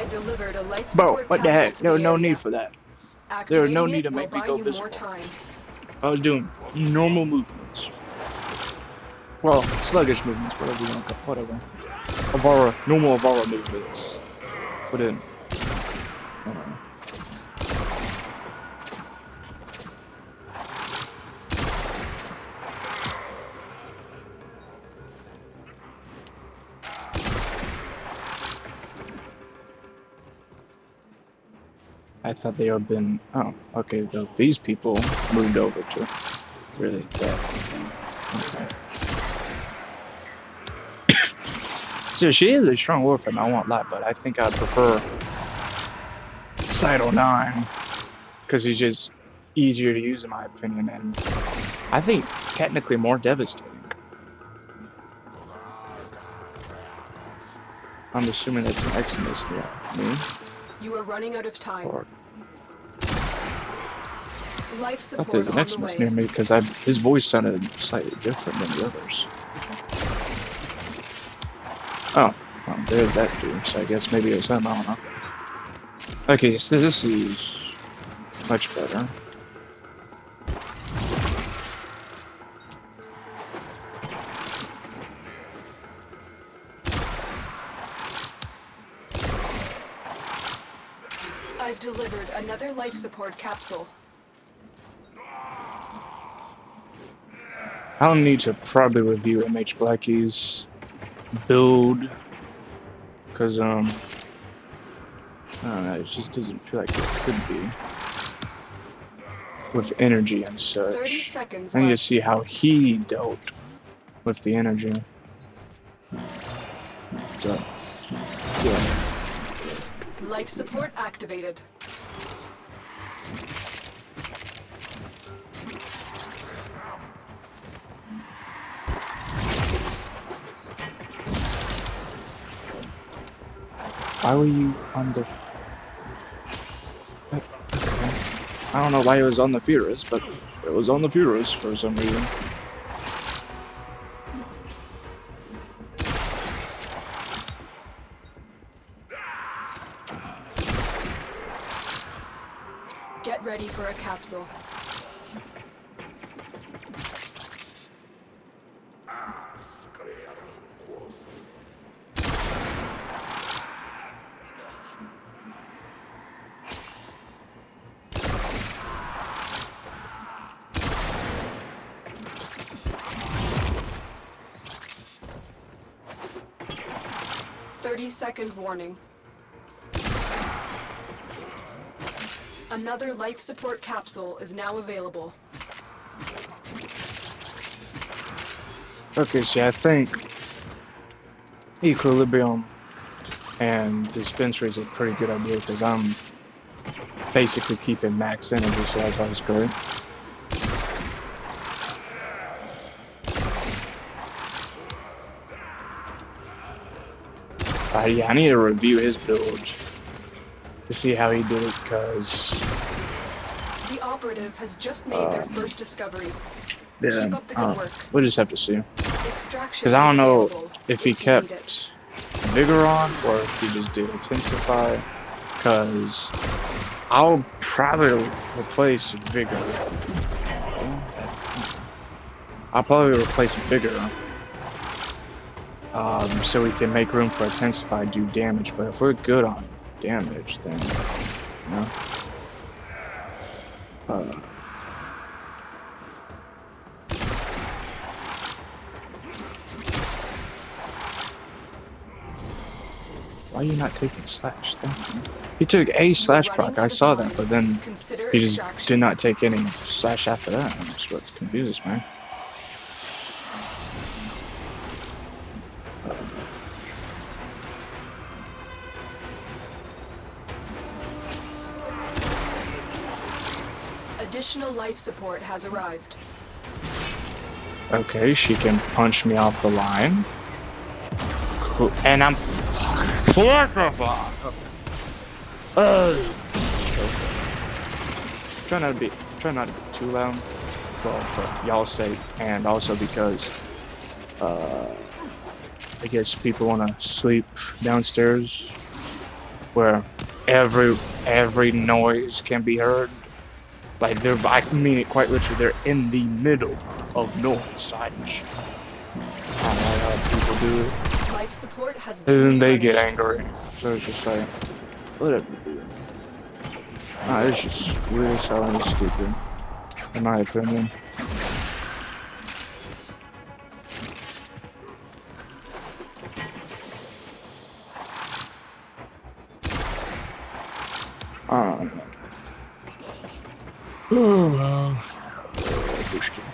Speaker 5: Delivered a life
Speaker 15: Bro,
Speaker 5: support
Speaker 15: what the heck?
Speaker 5: capsule to
Speaker 15: There was
Speaker 5: the
Speaker 15: no
Speaker 5: area.
Speaker 15: need for that. There was no need to make me go visible. I was doing normal movements. Well, sluggish movements, whatever you want to call it. Whatever. Normal Avara movements. Put in. I thought they had been. Oh, okay. Though these people moved over to really that. Okay. So she is a strong Warframe, I won't lie, but I think I'd prefer Cyto 9 because he's just easier to use in my opinion, and I think technically more devastating. I'm assuming that's an Exodus, yeah. Me?
Speaker 5: You are running out of time.
Speaker 15: Or
Speaker 5: life
Speaker 15: I
Speaker 5: support
Speaker 15: thought there's an Exodus near me because his voice sounded slightly different than the others. Oh, well, there's that dude, so I guess maybe it was him, I don't know. Okay, so this is much better.
Speaker 5: I've delivered another life support capsule.
Speaker 15: I'll need to probably review MH Blackie's build, because, I don't know, it just doesn't feel like it could be. With energy and such.
Speaker 5: 30 seconds
Speaker 15: I need to
Speaker 5: left.
Speaker 15: see how he dealt with the energy. So, yeah.
Speaker 5: Life support activated.
Speaker 15: Why were you on the... Okay. I don't know why it was on the Furus, but it was on the Furus for some reason.
Speaker 5: Get ready for a capsule. Second warning. Another life support capsule is now available.
Speaker 15: Okay, see, I think equilibrium and dispensary is a pretty good idea because I'm basically keeping max energy, so that's always great. Yeah, I need to review his build to see how he did it, because
Speaker 5: the operative has just made their first discovery.
Speaker 15: Yeah,
Speaker 5: Keep up the good work.
Speaker 15: we'll just have to see.
Speaker 5: Extraction
Speaker 15: Because I don't know
Speaker 5: available
Speaker 15: if he kept Vigor on or if he just did Intensify. Because I'll probably replace Vigor. I'll probably replace Vigor. So we can make room for Intensify, do damage. But if we're good on damage, then, you know. Why are you not taking slash? Thank you. He took a slash proc, I saw that, but then he just did not take any slash after that. That's what confuses me.
Speaker 5: Additional life support has arrived.
Speaker 15: Okay, she can punch me off the line. Cool. And I'm sacrified. Try not to be too loud. Well, for y'all's sake, and also because I guess people want to sleep downstairs where every noise can be heard. Like I mean it quite literally. They're in the middle of noise. I don't know how people do it.
Speaker 5: Life support has been
Speaker 15: And then they get
Speaker 5: replenished.
Speaker 15: angry. So it's just like, whatever. Nah, it's just really so and stupid, in my opinion. Oh well. Pushkin.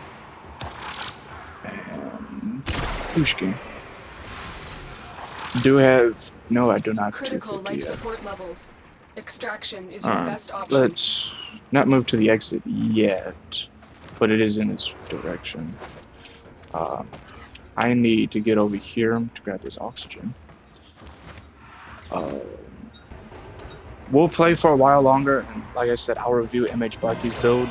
Speaker 15: And Pushkin. Do have no, I do not.
Speaker 5: Critical life
Speaker 15: yet.
Speaker 5: support levels. Extraction is your best option.
Speaker 15: Let's not move to the exit yet, but it is in its direction. I need to get over here to grab this oxygen. We'll play for a while longer, and like I said, I'll review MH Blackie's build.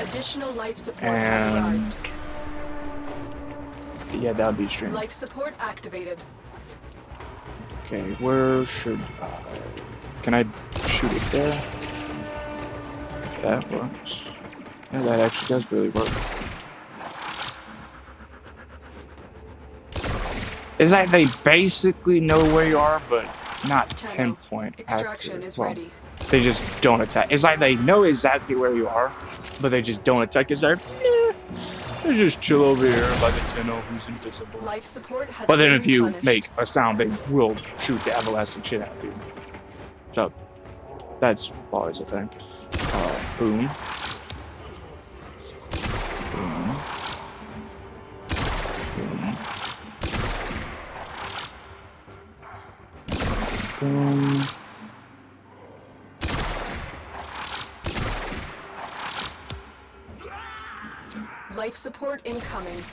Speaker 5: Additional life support has arrived.
Speaker 15: Yeah, that would be stream.
Speaker 5: Life support activated.
Speaker 15: Okay, where should can I shoot it there? That works. Yeah, that actually does really work. It's like they basically know where you are, but not pinpoint.
Speaker 5: Extraction is ready.
Speaker 15: They just don't attack. It's like they know exactly where you are, but they just don't attack. It's like, they just chill over here by the Tenno who's invisible.
Speaker 5: Life support has
Speaker 15: But then
Speaker 5: been
Speaker 15: if you
Speaker 5: replenished.
Speaker 15: make a sound, they will shoot the everlasting shit out of you. So, that's always a thing. Boom. Boom. Boom. Boom.
Speaker 5: Life support incoming.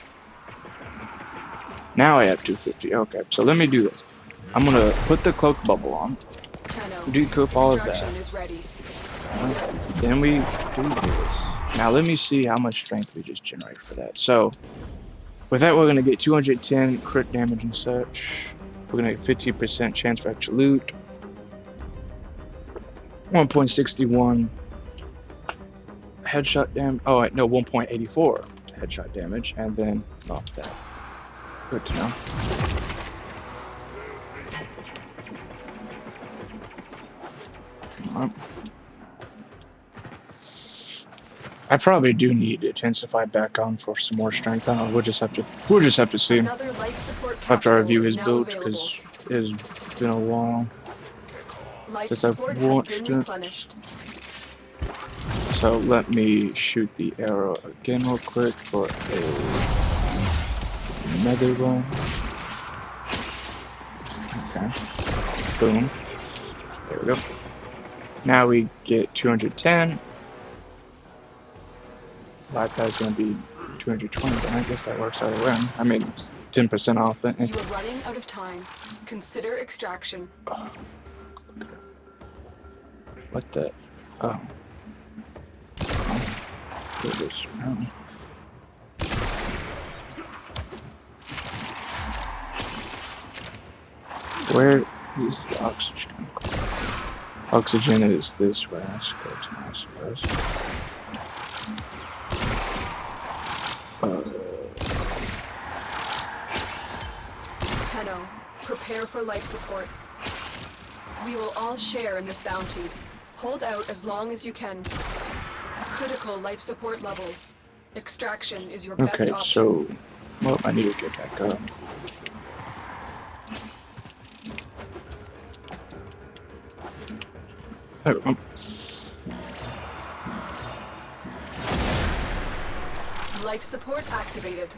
Speaker 15: Now I have 250. Okay, so let me do this. I'm gonna put the cloak bubble on. Decoup all of that.
Speaker 5: Extraction is ready.
Speaker 15: Then we do this. Now let me see how much strength we just generate for that. So with that, we're gonna get 210 crit damage and such. We're gonna get 50% chance for extra loot. 1.61 headshot damage. Oh, wait, no, 1.84 headshot damage, and then that. Good to know. I probably do need to intensify back on for some more strength. I don't know. We'll just have to see after I review his build, because it's been a while since I've watched it. So let me shoot the arrow again real quick for another one. Okay. Boom. There we go. Now we get 210. Life is going to be 220, but I guess that works either way. I mean, 10% off. But
Speaker 5: you are running out of time. Consider extraction.
Speaker 15: What the? Oh. Where is the oxygen? Oxygen is this way, I suppose.
Speaker 5: Tenno, prepare for life support. We will all share in this bounty. Hold out as long as you can. Critical life support levels. Extraction is your best option.
Speaker 15: So, well, I need to get that going. There we go.
Speaker 5: Life support activated.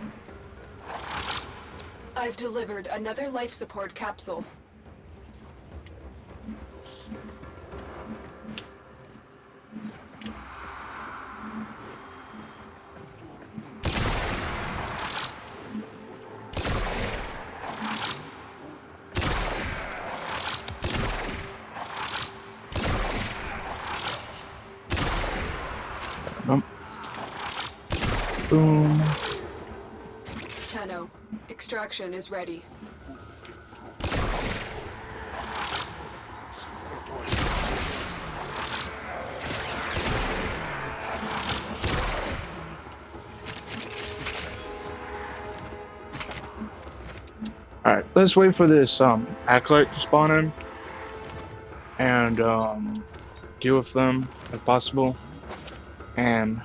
Speaker 5: I've delivered another life support capsule.
Speaker 15: Boom.
Speaker 5: Tenno, extraction is ready.
Speaker 15: Alright, let's wait for this acolyte to spawn in and deal with them if possible. And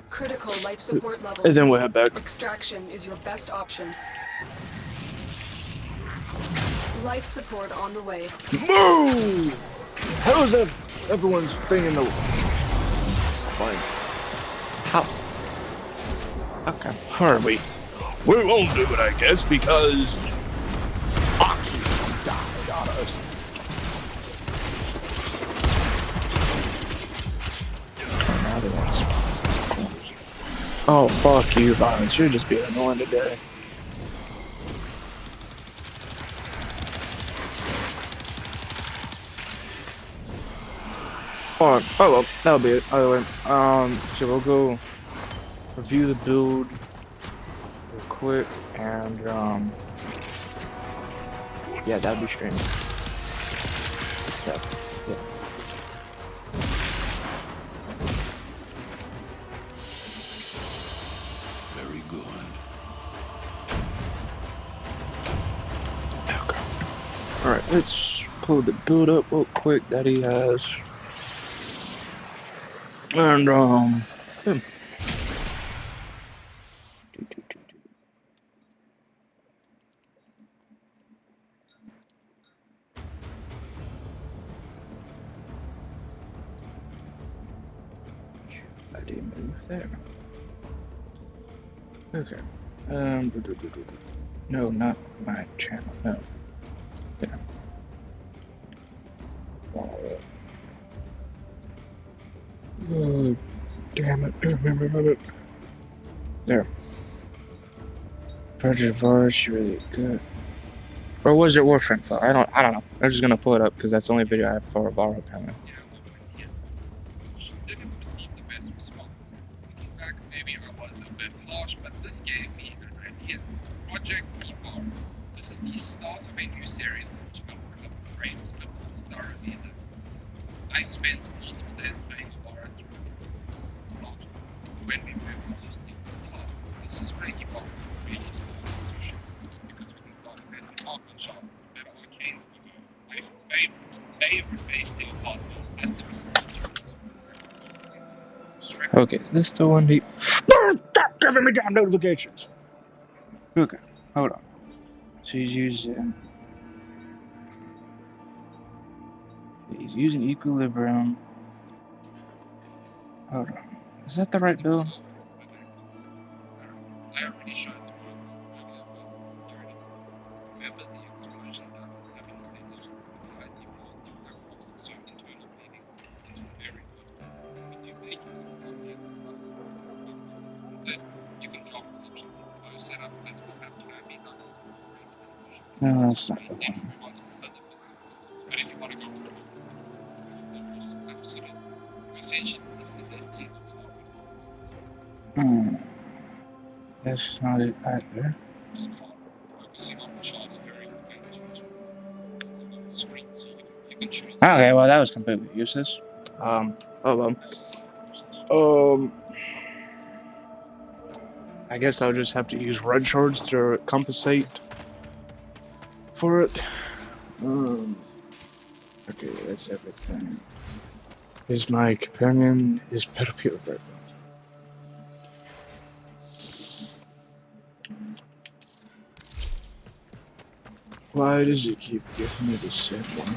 Speaker 5: critical life support levels.
Speaker 15: And then we'll head back.
Speaker 5: Extraction is your best option. Life support on the way.
Speaker 15: Move! How's that everyone's thing in the fine. How? Okay. Alright, we won't do it, I guess, because oxygen died on us. Oh, fuck you, Vines. You're just being annoying today. Oh well, that'll be it. Either way, so we'll go review the build real quick, and yeah, that'll be streaming. Yeah.
Speaker 4: Very good.
Speaker 15: Okay. All right, let's pull the build up real quick that he has. And I didn't move there. Okay. No, not my channel. No. Yeah. Oh, damn it. There. Project of Ours, really good. Or was it Warframe? I don't know. I'm just gonna pull it up because that's the only video I have for Avaro apparently.
Speaker 17: Didn't receive the best response. Looking back, maybe I was a bit harsh, but this gave me an idea. Project Evolve. This is the start of a new series which will cover frames a bit more thoroughly than before. I spent multiple days playing Avara through nostalgia when we were able to steal cards. This is where Evolve really starts to shine because we can start investing Archon Shards, better Arcanes for go. My favorite base steel card build has to be
Speaker 15: Okay, is this the one he... Stop giving me damn notifications! Okay, hold on. So he's using... He's using Equilibrium. Hold on. Is that the right build?
Speaker 17: I already showed the build earlier, but here it is. Remember, the explosion doesn't have any status effects besides the force new across, so internal bleeding is very good. But you make use of Arcane Plus, then you can drop this option to the bio setup as well that can be done as well.
Speaker 15: No, that's not the one.
Speaker 17: Everyone's limits. But if you want to go for it, you just absolutely essentially this is a single target focus.
Speaker 15: That's not it either.
Speaker 17: Just focusing on the shots very quickly. It's a little screen, so you can choose.
Speaker 15: Okay, well that was completely useless. Oh well. I guess I'll just have to use red shards to compensate for it. Okay, that's everything. Is my companion is Battlefield right now? Why does it keep giving me the same one?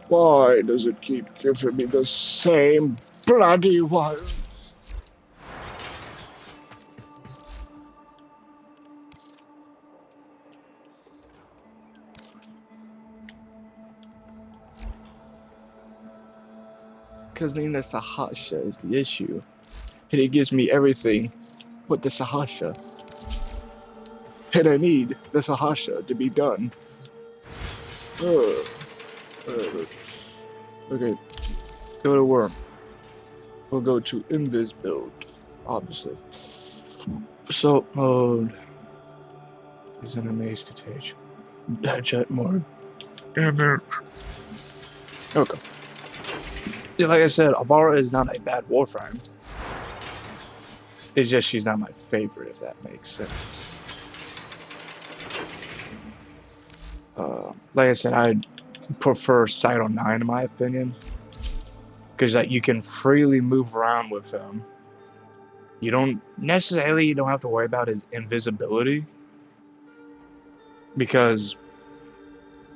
Speaker 15: Why does it keep giving me the same bloody ones? Because then the Sahasha is the issue. And it gives me everything but the Sahasha. And I need the Sahasha to be done. Okay, go to Worm. We'll go to Invis build, obviously. Assault mode. Is an amaze contagion. Jet mode. Damn it. Okay. Yeah, like I said, Avara is not a bad Warframe. It's just she's not my favorite, if that makes sense. Like I said, I prefer Cyto 9 in my opinion. Because like, you can freely move around with him. You don't have to worry about his invisibility. Because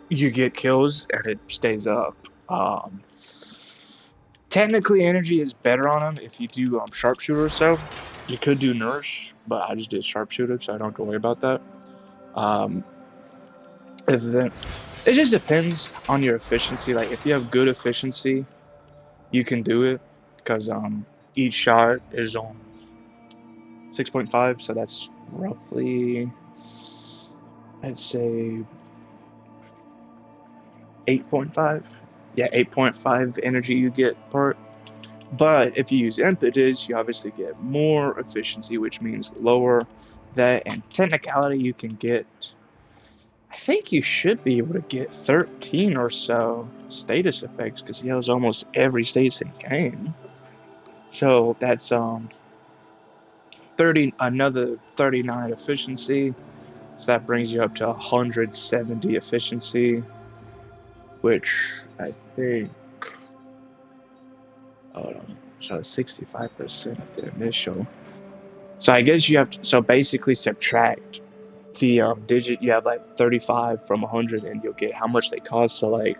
Speaker 15: you get kills and it stays up. Technically, energy is better on him if you do sharpshooter or so. You could do nourish, but I just did sharpshooter, so I don't have to worry about that. It just depends on your efficiency. Like if you have good efficiency, you can do it because each shot is on 6.5, so that's roughly, I'd say 8.5. Yeah, 8.5 energy you get per. But if you use impetus, you obviously get more efficiency, which means lower that. And technicality, you can get, I think you should be able to get 13 or so status effects because he has almost every status in the game. So that's another 39 efficiency. So that brings you up to 170 efficiency, which I think, hold on, so 65% of the initial. So I guess you have to, so basically subtract the digit, you have like 35 from 100 and you'll get how much they cost. So like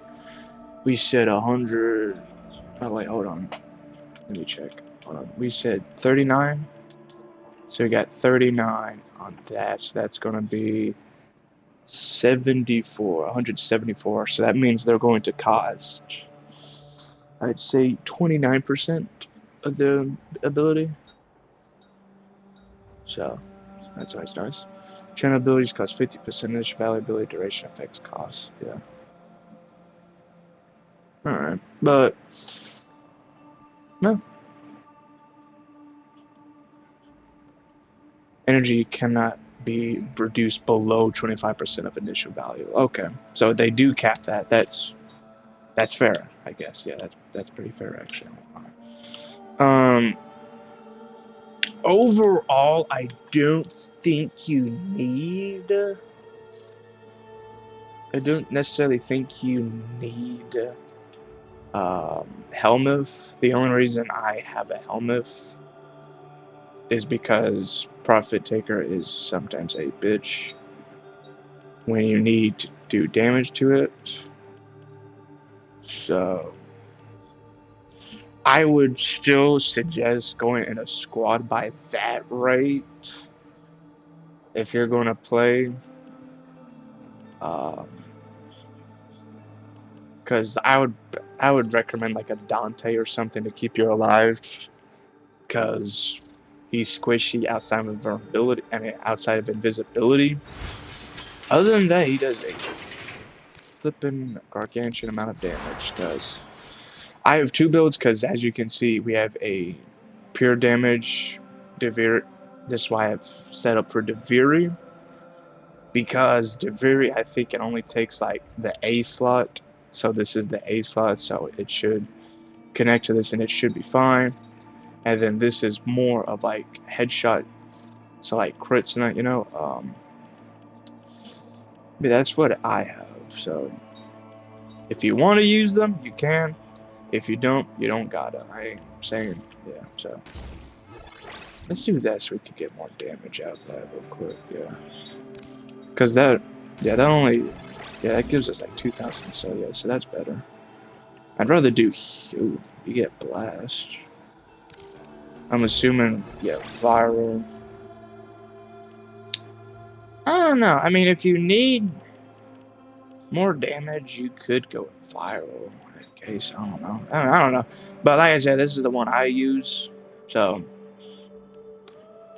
Speaker 15: we said 100, oh wait, hold on, let me check, hold on, we said 39, so we got 39 on that, so that's going to be 174, so that means they're going to cost, I'd say 29% of the ability, so that's always nice. Channel abilities cost 50%, each value ability duration effects cost, yeah. Alright, but no. Energy cannot be reduced below 25% of initial value. Okay, so they do cap that. That's That's fair, I guess. Yeah, that's pretty fair actually. Overall, I don't think you need. I don't necessarily think you need Helmuth. The only reason I have a Helmuth is because Profit Taker is sometimes a bitch when you need to do damage to it. So I would still suggest going in a squad by that rate if you're going to play. Because I would recommend like a Dante or something to keep you alive. Because he's squishy outside of vulnerability. I mean, outside of invisibility. Other than that, he does a flipping gargantuan amount of damage. I have two builds because, as you can see, we have a pure damage Devir. This is why I've set up for Deviri. Because Deviri, I think it only takes like the A slot. So this is the A slot, so it should connect to this and it should be fine. And then this is more of like headshot, so like crits and that, you know. But that's what I have. So if you want to use them, you can. If you don't, you don't gotta. I ain't saying, yeah. So let's do that so we can get more damage out of that real quick, yeah. Cause that that gives us like 2,000. So yeah, so that's better. I'd rather do. Ooh, you get blast. I'm assuming, yeah, viral. I don't know. I mean, if you need more damage, you could go with viral. In case, I don't know. I don't know. But like I said, this is the one I use. So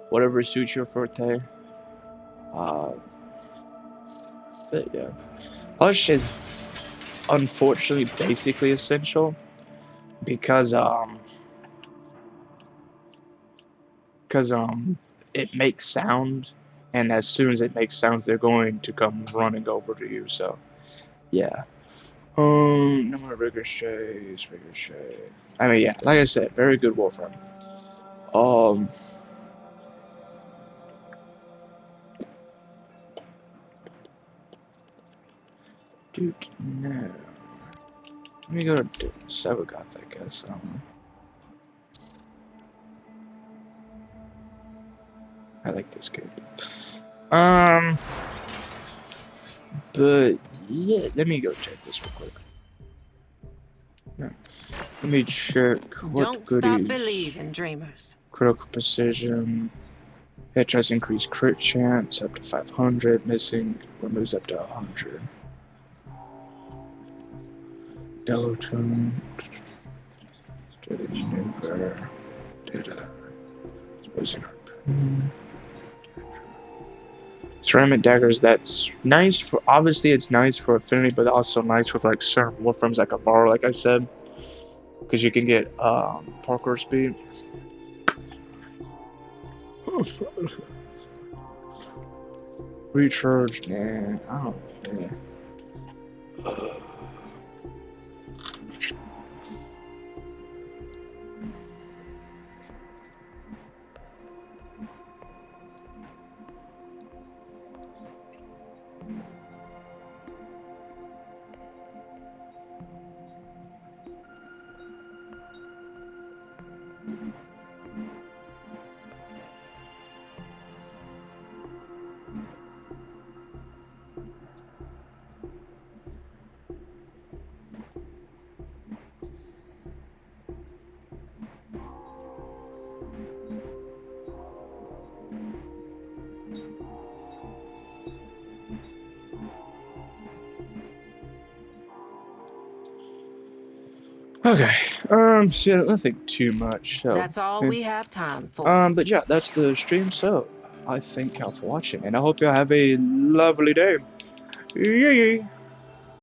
Speaker 15: whatever suits your forte. But yeah, Hush is unfortunately basically essential because it makes sound, and as soon as it makes sounds, they're going to come running over to you. So yeah. No more ricochets. I mean, yeah, like I said, very good Warframe. Dude, no. Let me go to Sevagoth, I guess. I don't know. I like this game. But yeah, let me go check this real quick. No. Let me check what
Speaker 7: Don't
Speaker 15: goodies.
Speaker 7: stop believing, dreamers.
Speaker 15: Critical precision. Headshots increase crit chance up to 500. Missing removes up to 100. Delotone. Steady maneuver. Data. Exposing harpoon. Ceramic daggers, that's nice for, obviously it's nice for affinity, but also nice with like certain warframes like a bar, like I said. Because you can get parkour speed. Recharge, man. I don't know. Okay, so nothing too much. So
Speaker 7: That's all we have time for.
Speaker 15: But yeah, that's the stream. So I thank y'all for watching, and I hope y'all have a lovely day. Yay!